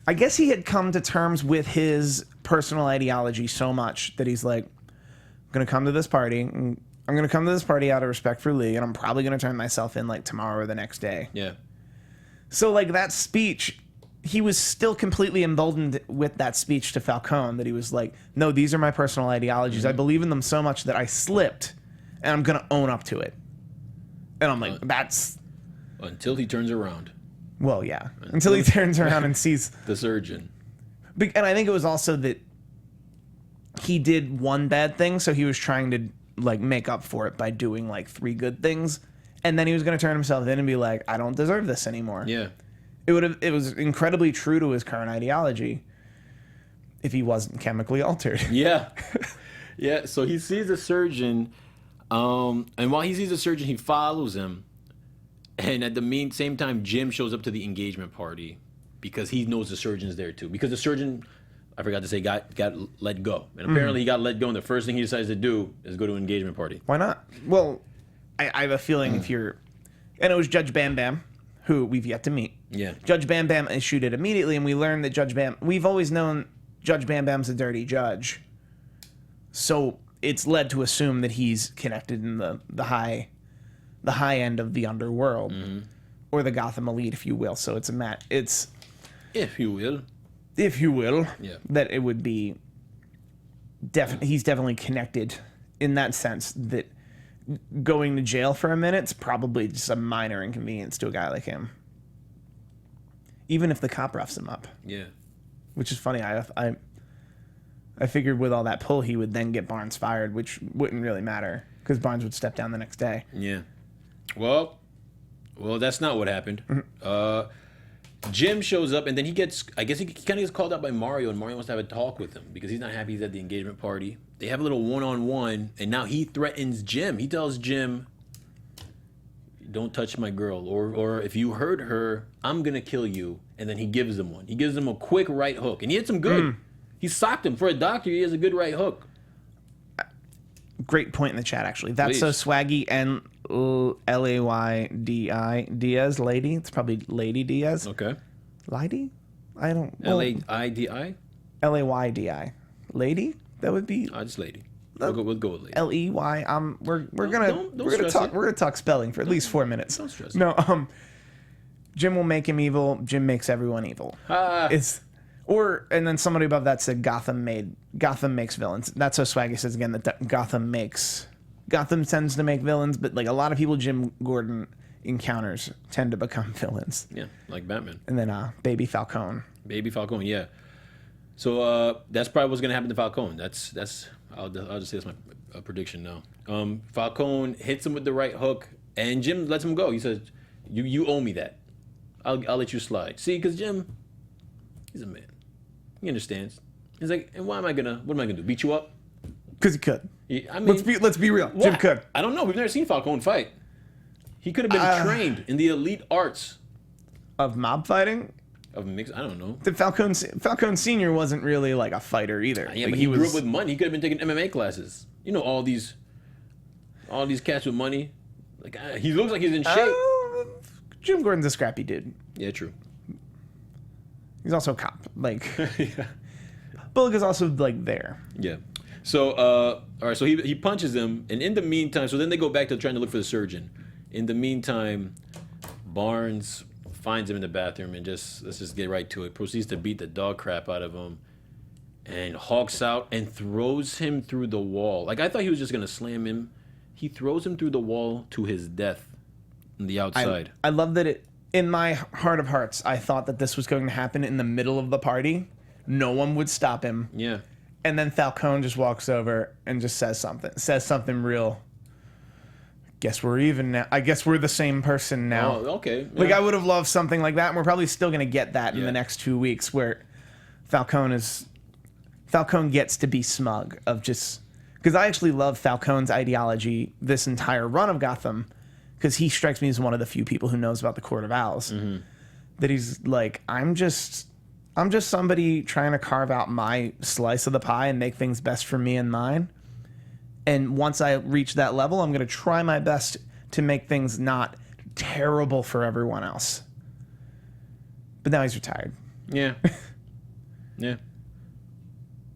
I guess he had come to terms with his personal ideology so much that he's like, I'm going to come to this party. I'm going to come to this party out of respect for Lee, and I'm probably going to turn myself in like tomorrow or the next day. Yeah. So like that speech, he was still completely emboldened with that speech to Falcone that he was like, no, these are my personal ideologies. I believe in them so much that I slipped, and I'm going to own up to it. And I'm like, that's... Until he turns around. Well, yeah. Until he turns around and sees... The surgeon. And I think it was also that he did one bad thing, so he was trying to like make up for it by doing like 3 good things. And then he was going to turn himself in and be like, I don't deserve this anymore. Yeah. It was incredibly true to his current ideology if he wasn't chemically altered. Yeah. Yeah, so he sees the surgeon... and while he sees the surgeon, he follows him. And at the same time, Jim shows up to the engagement party because he knows the surgeon's there too. Because the surgeon, I forgot to say, got let go. And apparently he got let go, and the first thing he decides to do is go to an engagement party. Why not? Well, I have a feeling if you're... And it was Judge Bam Bam, who we've yet to meet. Yeah. Judge Bam Bam issued it immediately, and we learned that Judge Bam... We've always known Judge Bam Bam's a dirty judge. So... it's led to assume that he's connected in the high end of the underworld, or the Gotham elite, if you will. So it's it's if you will, yeah, that it would be he's definitely connected in that sense. That going to jail for a minute's probably just a minor inconvenience to a guy like him, even if the cop roughs him up. Yeah, which is funny. I figured with all that pull, he would then get Barnes fired, which wouldn't really matter because Barnes would step down the next day. Yeah. Well, that's not what happened. Jim shows up, and then he gets, I guess he kind of gets called out by Mario, and Mario wants to have a talk with him because he's not happy he's at the engagement party. They have a little one-on-one, and now he threatens Jim. He tells Jim, don't touch my girl, or if you hurt her, I'm going to kill you. And then he gives him one. He gives him a quick right hook, and he hits him good. He socked him. For a doctor, he has a good right hook. Great point in the chat, actually. That's Please. so swaggy and L-A-Y-D-I Diaz, lady. It's probably Lady Diaz. Okay. Lady? I don't... L-A-I-D-I? L-A-Y-D-I. Lady? That would be... Just lady. We'll go with lady. L-E-Y. We're gonna talk spelling for at least 4 minutes. Don't stress. No, Jim will make him evil. Jim makes everyone evil. And then somebody above that said Gotham makes villains. That's so Swaggy says again that Gotham tends to make villains, but like a lot of people Jim Gordon encounters tend to become villains. Yeah, like Batman. And then Baby Falcone. Baby Falcone, yeah. So that's probably what's gonna happen to Falcone. I'll just say that's my prediction now. Falcone hits him with the right hook, and Jim lets him go. He says, "You owe me that. I'll let you slide." See, because Jim, he's a man. He understands. He's like, and what am I gonna do? Beat you up? Because he could. Yeah, I mean, let's be real. What? Jim could. I don't know. We've never seen Falcone fight. He could have been trained in the elite arts of mob fighting. Of mix. I don't know. The Falcone Senior wasn't really like a fighter either. Yeah, like, but he grew up with money. He could have been taking MMA classes. You know, all these cats with money. Like he looks like he's in shape. Jim Gordon's a scrappy dude. Yeah, true. He's also a cop. Like, Yeah. Bullock is also like there. Yeah. So, all right. So he punches him, and in the meantime, so then they go back to trying to look for the surgeon. In the meantime, Barnes finds him in the bathroom and let's just get right to it. Proceeds to beat the dog crap out of him, and hulks out and throws him through the wall. Like I thought he was just gonna slam him. He throws him through the wall to his death on the outside. I love that in my heart of hearts, I thought that this was going to happen in the middle of the party. No one would stop him. Yeah. And then Falcone just walks over and just says something real. Guess we're even now. I guess we're the same person now. Oh, okay. Yeah. Like I would have loved something like that, and we're probably still going to get that in Yeah. the next 2 weeks, where Falcone gets to be smug of just because I actually love Falcone's ideology this entire run of Gotham, because he strikes me as one of the few people who knows about the Court of Owls. Mm-hmm. That he's like, I'm just somebody trying to carve out my slice of the pie and make things best for me and mine. And once I reach that level, I'm going to try my best to make things not terrible for everyone else. But now he's retired. Yeah. Yeah.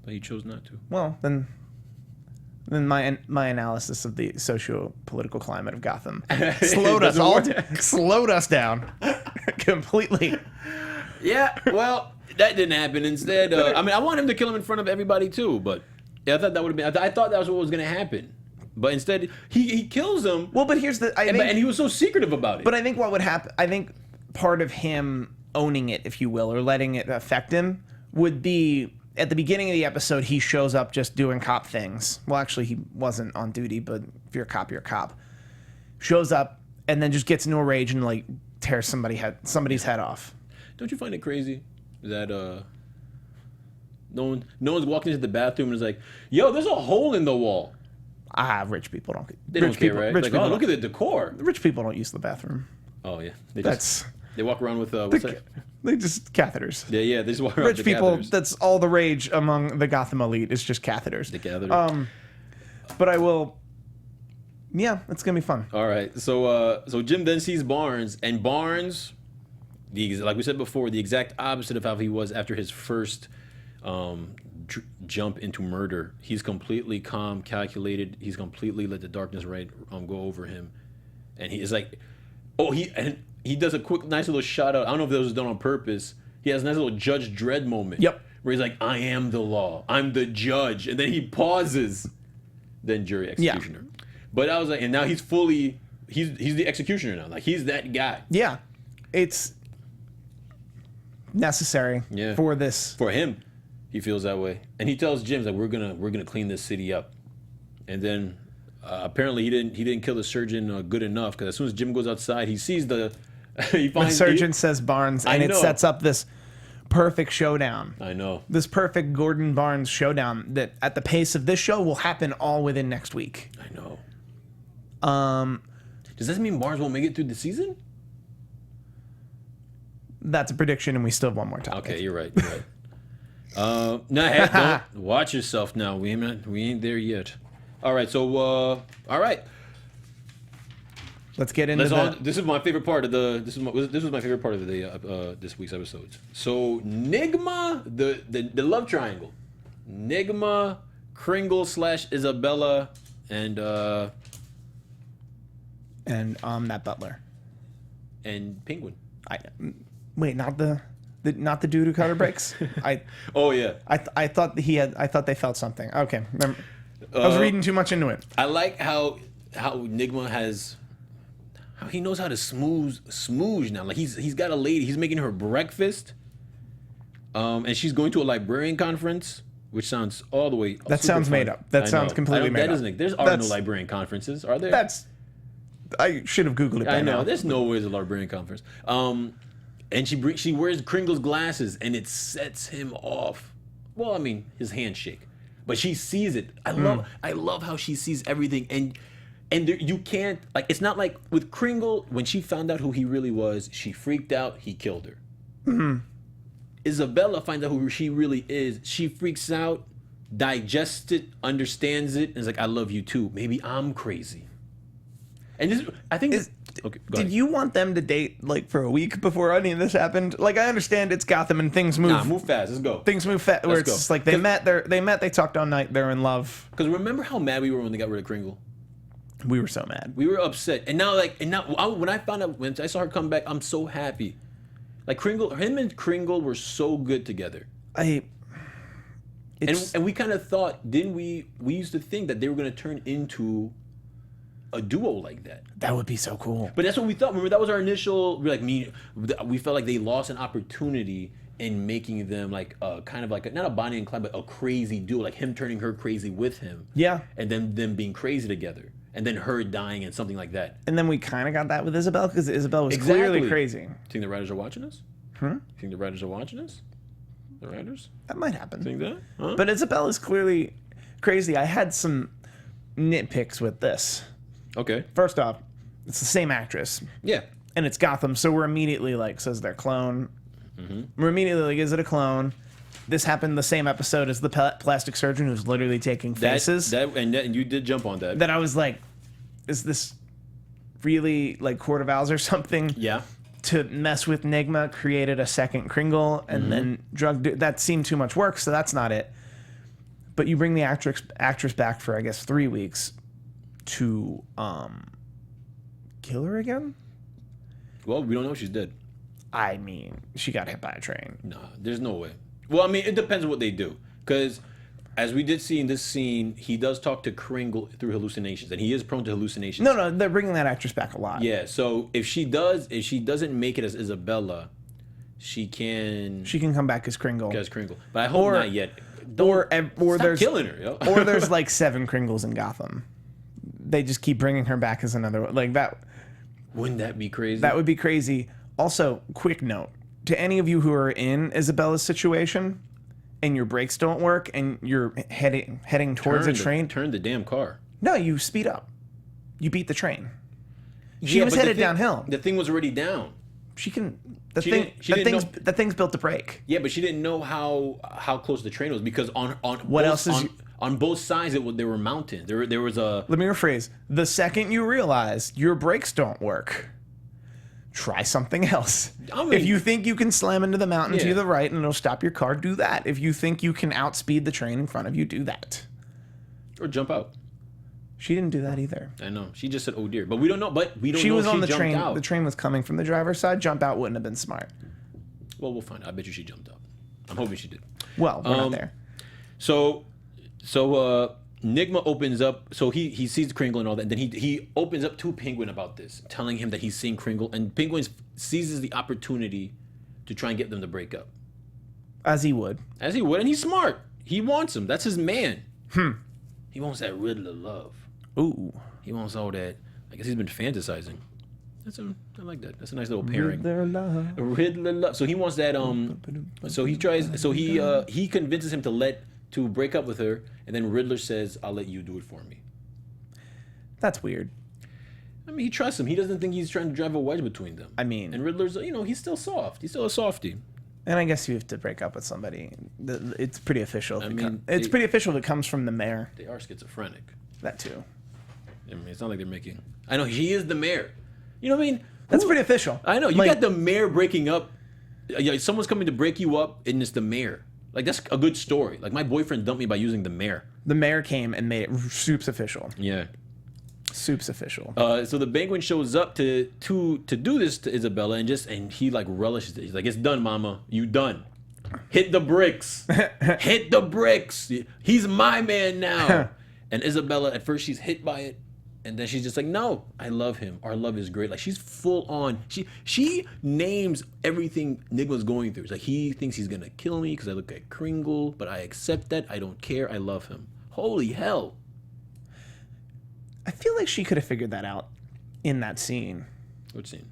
But he chose not to. Well, then my analysis of the socio-political climate of Gotham slowed us down completely. Yeah, well, that didn't happen. Instead, I mean, I want him to kill him in front of everybody too, but yeah, I thought that would have been. I thought that was what was going to happen, but instead he kills him. Well, but here's the and he was so secretive about it. But I think what would happen, I think part of him owning it, if you will, or letting it affect him, would be at the beginning of the episode, he shows up just doing cop things. Well, actually, he wasn't on duty, but if you're a cop, you're a cop. Shows up and then just gets into a rage and like tears somebody's head off. Don't you find it crazy that no one's walking into the bathroom and is like, "Yo, there's a hole in the wall." Rich people don't. They don't care, right? Like, oh, look at the decor. Rich people don't use the bathroom. Oh yeah, they walk around with what's that? They just catheters. Yeah, they just walk around with rich people. Catheters. That's all the rage among the Gotham elite is just catheters. The catheters. But I will. Yeah, it's gonna be fun. All right, so Jim then sees Barnes, and Barnes, like we said before, the exact opposite of how he was after his first jump into murder. He's completely calm, calculated. He's completely let the darkness go over him, and he is like, he does a quick, nice little shout out. I don't know if that was done on purpose. He has a nice little Judge Dredd moment. Yep. Where he's like, "I am the law. I'm the judge," and then he pauses. Then jury executioner. Yeah. But I was like, and now he's the executioner now. Like he's that guy. Yeah, it's necessary. Yeah. For this. For him, he feels that way, and he tells Jim like, "We're gonna clean this city up," and then apparently he didn't kill the surgeon good enough, because as soon as Jim goes outside, he sees the surgeon says Barnes, and it sets up this perfect showdown. I know. This perfect Gordon Barnes showdown that at the pace of this show will happen all within next week. I know. Does that mean Barnes won't make it through the season? That's a prediction, and we still have one more topic. Okay, you're right. Don't watch yourself now. We ain't there yet. All right, so all right. Let's get into this is my favorite part of this was my favorite part of this week's episodes. So Nigma, the love triangle, Nigma, Kringle / Isabella, and Matt Butler and Penguin. Wait, not the dude who cut her brakes. Oh yeah. I thought they felt something. Okay, I was reading too much into it. I like how Nigma has. How he knows how to smooge now. Like he's got a lady. He's making her breakfast, and she's going to a librarian conference, which sounds all the way. That sounds fun. made up. That sounds completely made up. There's no librarian conferences, are there? I should have Googled it. I know. There's no way there's a librarian conference. And she wears Kringle's glasses, and it sets him off. Well, I mean, his handshake, but she sees it. I love how she sees everything, and you can't, like, it's not like with Kringle, when she found out who he really was, she freaked out, he killed her. Mm-hmm. Isabella finds out who she really is, she freaks out, digests it, understands it, and is like, I love you too. Maybe I'm crazy. And this, I think... Okay, did you want them to date, like, for a week before any of this happened? Like, I understand it's Gotham and things move... Nah, move fast. Let's go. Things move fast. Where it's just like, they met, they talked all night, they're in love. Because remember how mad we were when they got rid of Kringle? We were so mad. We were upset. And now when I saw her come back, I'm so happy. Like him and Kringle were so good together. And we kind of thought, didn't we? We used to think that they were going to turn into a duo like that. That would be so cool. But that's what we thought. Remember, that was our initial. We felt like they lost an opportunity in making them like kind of like not a Bonnie and Clyde, but a crazy duo. Like him turning her crazy with him. Yeah. And then them being crazy together. And then her dying and something like that. And then we kind of got that with Isabel, because Isabel was clearly crazy. Think the writers are watching us? Think the writers are watching us? The writers? That might happen. Think that? Huh? But Isabel is clearly crazy. I had some nitpicks with this. Okay. First off, it's the same actress. Yeah. And it's Gotham, so we're immediately like, says they're clone. Mm-hmm. We're immediately like, is it a clone? This happened the same episode as the plastic surgeon who's literally taking faces. And you did jump on that. Then I was like, is this really like Court of Owls or something. Yeah. To mess with Nigma, created a second Kringle, and then that seemed too much work, so that's not it. But you bring the actress back for, I guess, 3 weeks to kill her again? Well, we don't know if she's dead. I mean, she got hit by a train. Nah, there's no way. Well, I mean, it depends on what they do. Because as we did see in this scene, he does talk to Kringle through hallucinations, and he is prone to hallucinations. No, they're bringing that actress back a lot. Yeah, so if she doesn't make it as Isabella, she can come back as Kringle. As Kringle. But I hope not yet. Or Stop there's killing her, yo. Or there's like 7 Kringles in Gotham. They just keep bringing her back as another one. Like that. Wouldn't that be crazy? That would be crazy. Also, quick note to any of you who are in Isabella's situation and your brakes don't work and you're heading towards a train. Turn the damn car. No, you speed up. You beat the train. She was headed downhill. The thing was already down. She can. That thing's built to break. Yeah, but she didn't know how close the train was because on both sides they were mountains. There was a. Let me rephrase. The second you realize your brakes don't work, try something else. I mean, if you think you can slam into the mountain to the right and it'll stop your car, do that. If you think you can outspeed the train in front of you, do that. Or jump out. She didn't do that either. I know. She just said, "Oh dear," but we don't know. She was on the train. Out. The train was coming from the driver's side. Jump out wouldn't have been smart. Well, we'll find out. I bet you she jumped out. I'm hoping she did. Well, we're not there. So Nigma opens up. So he sees Kringle and all that. And then he opens up to Penguin about this, telling him that he's seeing Kringle, and Penguin seizes the opportunity to try and get them to break up. As he would, and he's smart. He wants him. That's his man. He wants that Riddler love. Ooh. He wants all that. I guess he's been fantasizing. I like that. That's a nice little pairing. Riddler love. So he wants that. So he tries. So he convinces him to break up with her, and then Riddler says, "I'll let you do it for me." That's weird. I mean, he trusts him. He doesn't think he's trying to drive a wedge between them. I mean, and Riddler's, he's still soft. He's still a softie. And I guess you have to break up with somebody. It's pretty official. It's pretty official if it comes from the mayor. They are schizophrenic. That too. I mean, it's not like they're making. I know he is the mayor. You know what I mean? That's pretty official. I know. You got the mayor breaking up. Someone's coming to break you up, and it's the mayor. Like, that's a good story. Like, my boyfriend dumped me by using the mayor. The mayor came and made it Soup's official. Yeah. Soup's official. So the Penguin shows up to do this to Isabella, and he like relishes it. He's like, "It's done, Mama. You done. Hit the bricks. Hit the bricks. He's my man now." And Isabella, at first, she's hit by it, and then she's just like, "No, I love him. Our love is great." Like, she's full on. She names everything Nigma's going through. It's like, he thinks he's gonna kill me because I look like Kringle, but I accept that. I don't care. I love him. Holy hell. I feel like she could have figured that out in that scene. What scene?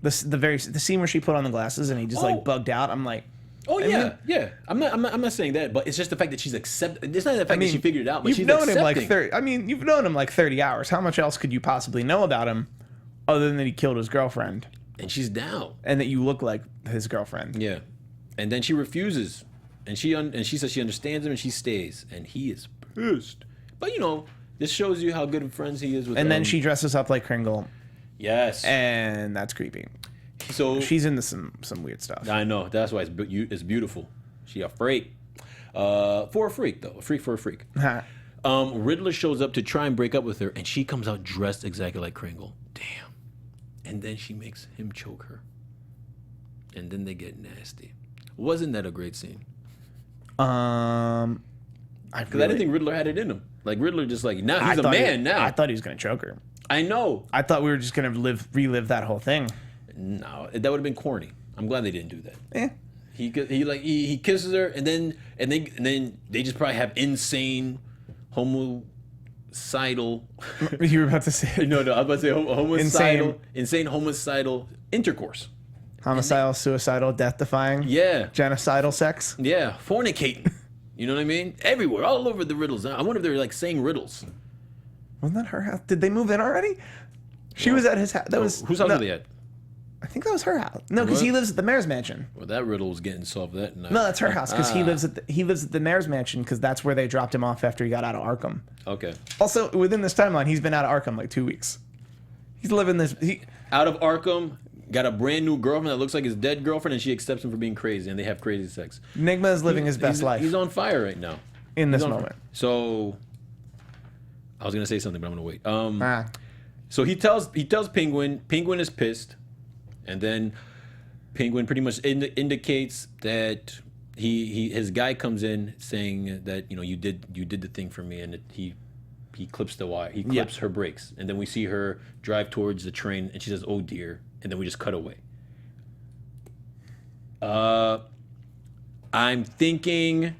The scene where she put on the glasses and he just like bugged out. I'm like, yeah. I'm not saying that, but it's just the fact that she's accepted. It's not the fact that she figured it out, but she's known accepting. You've known him like 30 hours. How much else could you possibly know about him, other than that he killed his girlfriend? And she's down. And that you look like his girlfriend. Yeah. And then she refuses, and she says she understands him, and she stays, and he is pissed. But this shows you how good of friends he is with. And then she dresses up like Kringle. Yes. And that's creepy. So she's into some weird stuff. I know. That's why it's beautiful. She a freak. For a freak, though. A freak for a freak. Riddler shows up to try and break up with her, and she comes out dressed exactly like Kringle. Damn. And then she makes him choke her. And then they get nasty. Wasn't that a great scene? I didn't think Riddler had it in him. Like, Riddler just like, now he's a man now. I thought he was going to choke her. I know. I thought we were just going to relive that whole thing. No, that would have been corny. I'm glad they didn't do that. Eh. He kisses her, and then they just probably have insane homicidal. You were about to say no. I was about to say homicidal, insane homicidal intercourse. Homicidal, suicidal, death-defying. Yeah. Genocidal sex. Yeah, fornicating. You know what I mean? Everywhere, all over the riddles. I wonder if they're like saying riddles. Wasn't that her house? Did they move in already? She was at his house. Whose house are they at? I think that was her house. No, because he lives at the mayor's mansion. Well, that riddle was getting solved that night. No, that's her house because he lives at the mayor's mansion because that's where they dropped him off after he got out of Arkham. Okay. Also, within this timeline, he's been out of Arkham like 2 weeks. He's living this. Out of Arkham, got a brand new girlfriend that looks like his dead girlfriend, and she accepts him for being crazy, and they have crazy sex. Enigma is living his best life. He's on fire right now. In this moment. So, I was gonna say something, but I'm gonna wait. So he tells Penguin. Penguin is pissed, and then Penguin pretty much indicates that his guy comes in saying that you did the thing for me, and he clips the wire. He clips her brakes, and then we see her drive towards the train, and she says, "Oh dear," and then we just cut away. I'm thinking.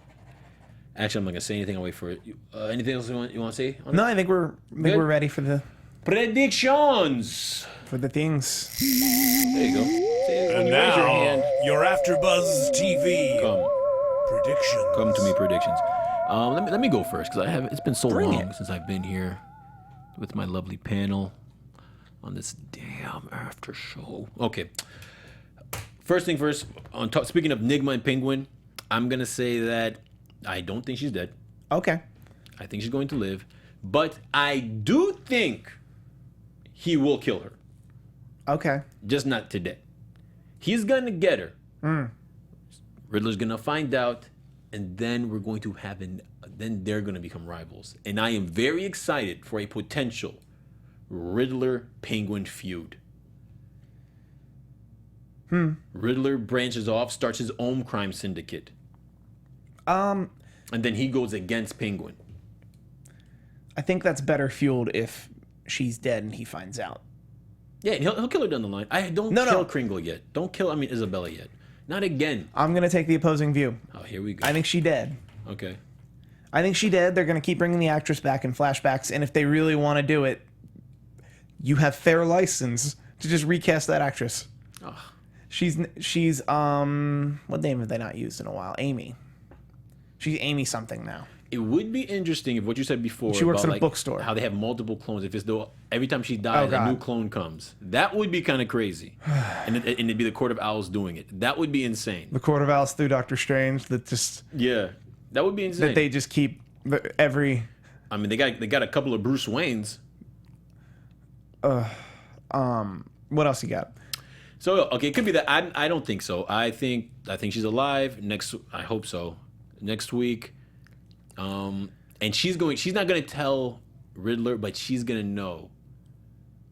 Actually, I'm not gonna say anything. I'll wait for it. Anything else you want to say? No, I think we're ready for the predictions. For the things. There you go. And now, your AfterBuzz TV predictions. Come to me, predictions. Let me go first because it's been so long since I've been here with my lovely panel on this damn after show. Okay. First thing first. Speaking of Enigma and Penguin, I'm gonna say that I don't think she's dead. Okay. I think she's going to live, but I do think he will kill her. Okay. Just not today. He's gonna get her. Riddler's gonna find out, and then we're going to have then they're gonna become rivals. And I am very excited for a potential Riddler Penguin feud. Riddler branches off, starts his own crime syndicate. And then he goes against Penguin. I think that's better fueled if she's dead and he finds out. Yeah, he'll kill her down the line. Don't kill Kringle yet. Don't kill Isabella yet. Not again. I'm gonna take the opposing view. Oh, here we go. I think she dead. Okay. I think she dead. They're gonna keep bringing the actress back in flashbacks, and if they really want to do it, you have fair license to just recast that actress. Oh. She's what name have they not used in a while? Amy. She's Amy something now. It would be interesting if what you said before. She works about, in a bookstore. How they have multiple clones. If it's though every time she dies, a new clone comes. That would be kind of crazy. and it'd be the Court of Owls doing it. That would be insane. The Court of Owls through Doctor Strange. That just that would be insane. That they just keep every. I mean, they got a couple of Bruce Waynes. What else you got? So okay, it could be that. I don't think so. I think she's alive. I hope so. Next week. And she's not gonna tell Riddler, but she's gonna know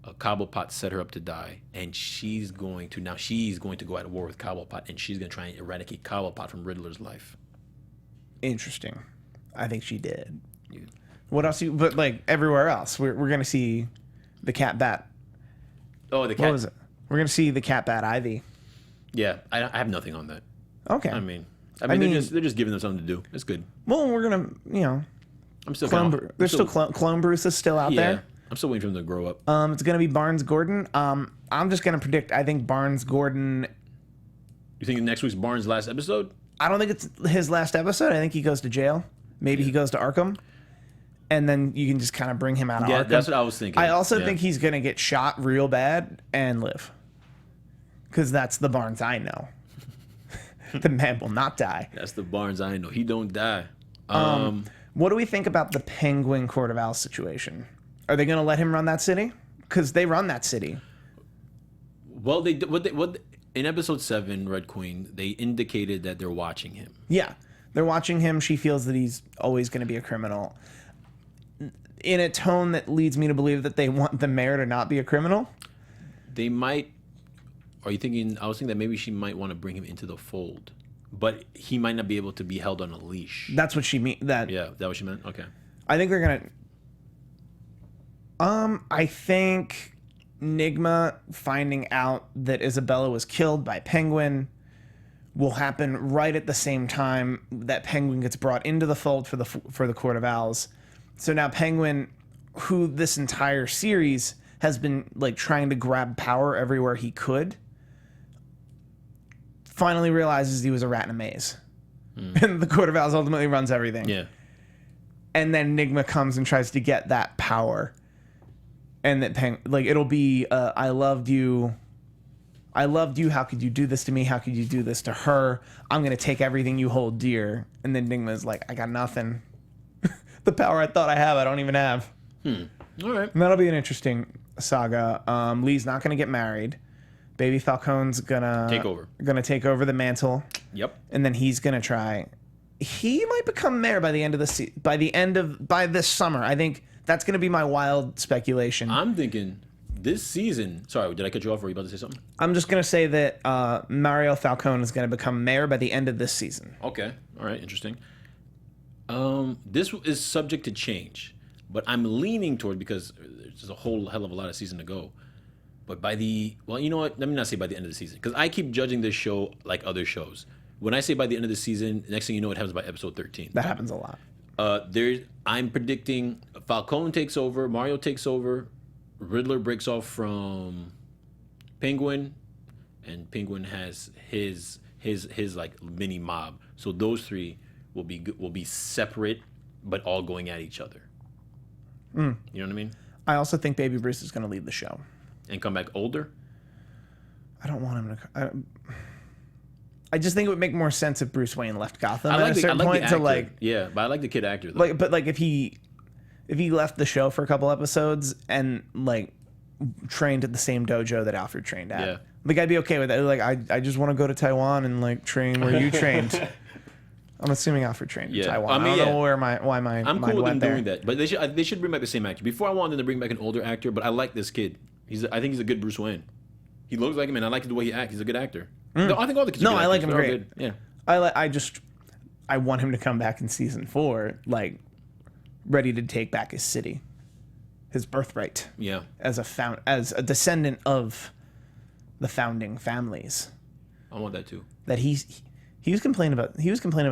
Cobblepot set her up to die, and she's going to go at war with Cobblepot, and she's gonna try and eradicate Cobblepot from Riddler's life. Interesting. I think she did. Yeah. What else? But like everywhere else, we're gonna see the Cat Bat. Oh, the Cat. What was it? We're gonna see the Cat Bat Ivy. Yeah, I have nothing on that. Okay. I mean, they're just giving them something to do. It's good. Well, we're gonna, I'm still Clone Bruce is still out there. I'm still waiting for them to grow up. It's gonna be Barnes Gordon. I'm just gonna predict. I think Barnes Gordon. You think next week's Barnes' last episode? I don't think it's his last episode. I think he goes to jail. Maybe he goes to Arkham, and then you can just kind of bring him out of Arkham. Yeah, that's what I was thinking. I also think he's gonna get shot real bad and live, because that's the Barnes I know. The man will not die. That's the Barnes I know. He don't die. What do we think about the Penguin Court of Owls situation? Are they going to let him run that city? Because they run that city. Well, in episode 7, Red Queen, they indicated that they're watching him. Yeah, they're watching him. She feels that he's always going to be a criminal. In a tone that leads me to believe that they want the mayor to not be a criminal. They might. Are you thinking? I was thinking that maybe she might want to bring him into the fold, but he might not be able to be held on a leash. That's what she mean. Yeah, that what she meant. Okay. I think they're gonna. I think Enigma finding out that Isabella was killed by Penguin will happen right at the same time that Penguin gets brought into the fold for the Court of Owls. So now Penguin, who this entire series has been like trying to grab power everywhere he could, finally realizes he was a rat in a maze. And the Court of Owls ultimately runs everything. Yeah. And then Enigma comes and tries to get that power. And that it'll be, I loved you. How could you do this to me? How could you do this to her? I'm going to take everything you hold dear. And then Enigma's like, I got nothing. The power I thought I have, I don't even have. All right. And that'll be an interesting saga. Lee's not going to get married. Baby Falcone's gonna take over the mantle. Yep. And then he's gonna try. He might become mayor by the end of the by this summer. I think that's gonna be my wild speculation. I'm thinking this season. Sorry, did I cut you off? Or were you about to say something? I'm just gonna say that Mario Falcone is gonna become mayor by the end of this season. Okay. All right. Interesting. This is subject to change, but I'm leaning toward, because there's a whole hell of a lot of season to go. But you know what? Let me not say by the end of the season, because I keep judging this show like other shows. When I say by the end of the season, next thing you know, it happens by episode 13. That happens a lot. I'm predicting Falcone takes over, Mario takes over, Riddler breaks off from Penguin, and Penguin has his like mini mob. So those three will be separate, but all going at each other. You know what I mean? I also think Baby Bruce is going to lead the show. And come back older? I don't want him to. I just think it would make more sense if Bruce Wayne left Gotham at a certain point to like. Yeah, but I like the kid actor though. But if he left the show for a couple episodes and like trained at the same dojo that Alfred trained at, like I'd be okay with that. Like I just want to go to Taiwan and like train where you trained. I'm assuming Alfred trained in Taiwan. I don't know why my I'm mind cool with them went there. doing that, but they should bring back the same actor. Before I wanted them to bring back an older actor, but I like this kid. I think he's a good Bruce Wayne. He looks like him, and I like the way he acts. He's a good actor. No, I think all the kids. No, I like actors. him They're all great. good. Yeah. I want him to come back in season 4, like ready to take back his city, his birthright. Yeah. As a descendant of the founding families. I want that too. That he was complaining about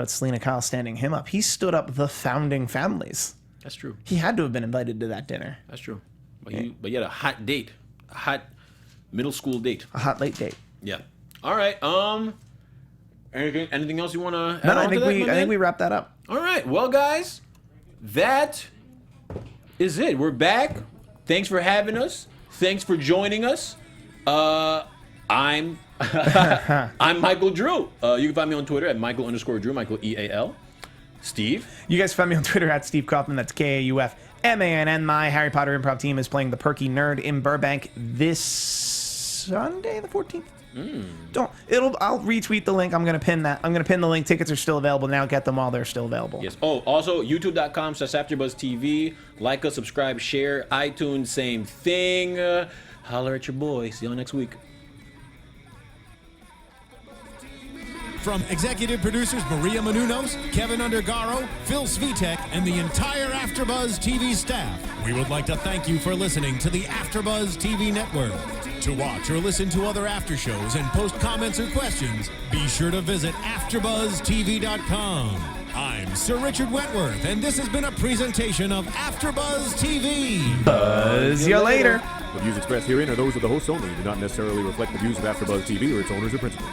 Selena Kyle standing him up. He stood up the founding families. That's true. He had to have been invited to that dinner. That's true. But you had a hot date, a hot middle school date, a hot late date. Yeah. All right. Anything else you want to? No, I think we wrapped that up. All right. Well, guys, that is it. We're back. Thanks for having us. Thanks for joining us. I'm Michael Drew. You can find me on Twitter at Michael_Drew, Michael EAL. Steve. You guys find me on Twitter at Steve Kaufmann. That's KAUFMANN. My Harry Potter improv team is playing the Perky Nerd in Burbank this Sunday, the 14th. I'll retweet the link. I'm gonna pin the link. Tickets are still available now. Get them while they're still available. Yes. Oh, also youtube.com/AfterBuzz TV. Like us, subscribe, share. iTunes, same thing. Holler at your boy. See y'all next week. From executive producers Maria Menounos, Kevin Undergaro, Phil Svitek, and the entire AfterBuzz TV staff, we would like to thank you for listening to the AfterBuzz TV network. To watch or listen to other after shows and post comments or questions, be sure to visit AfterBuzzTV.com. I'm Sir Richard Wentworth, and this has been a presentation of AfterBuzz TV. Buzz you later. The views expressed herein are those of the hosts only and do not necessarily reflect the views of AfterBuzz TV or its owners or principals.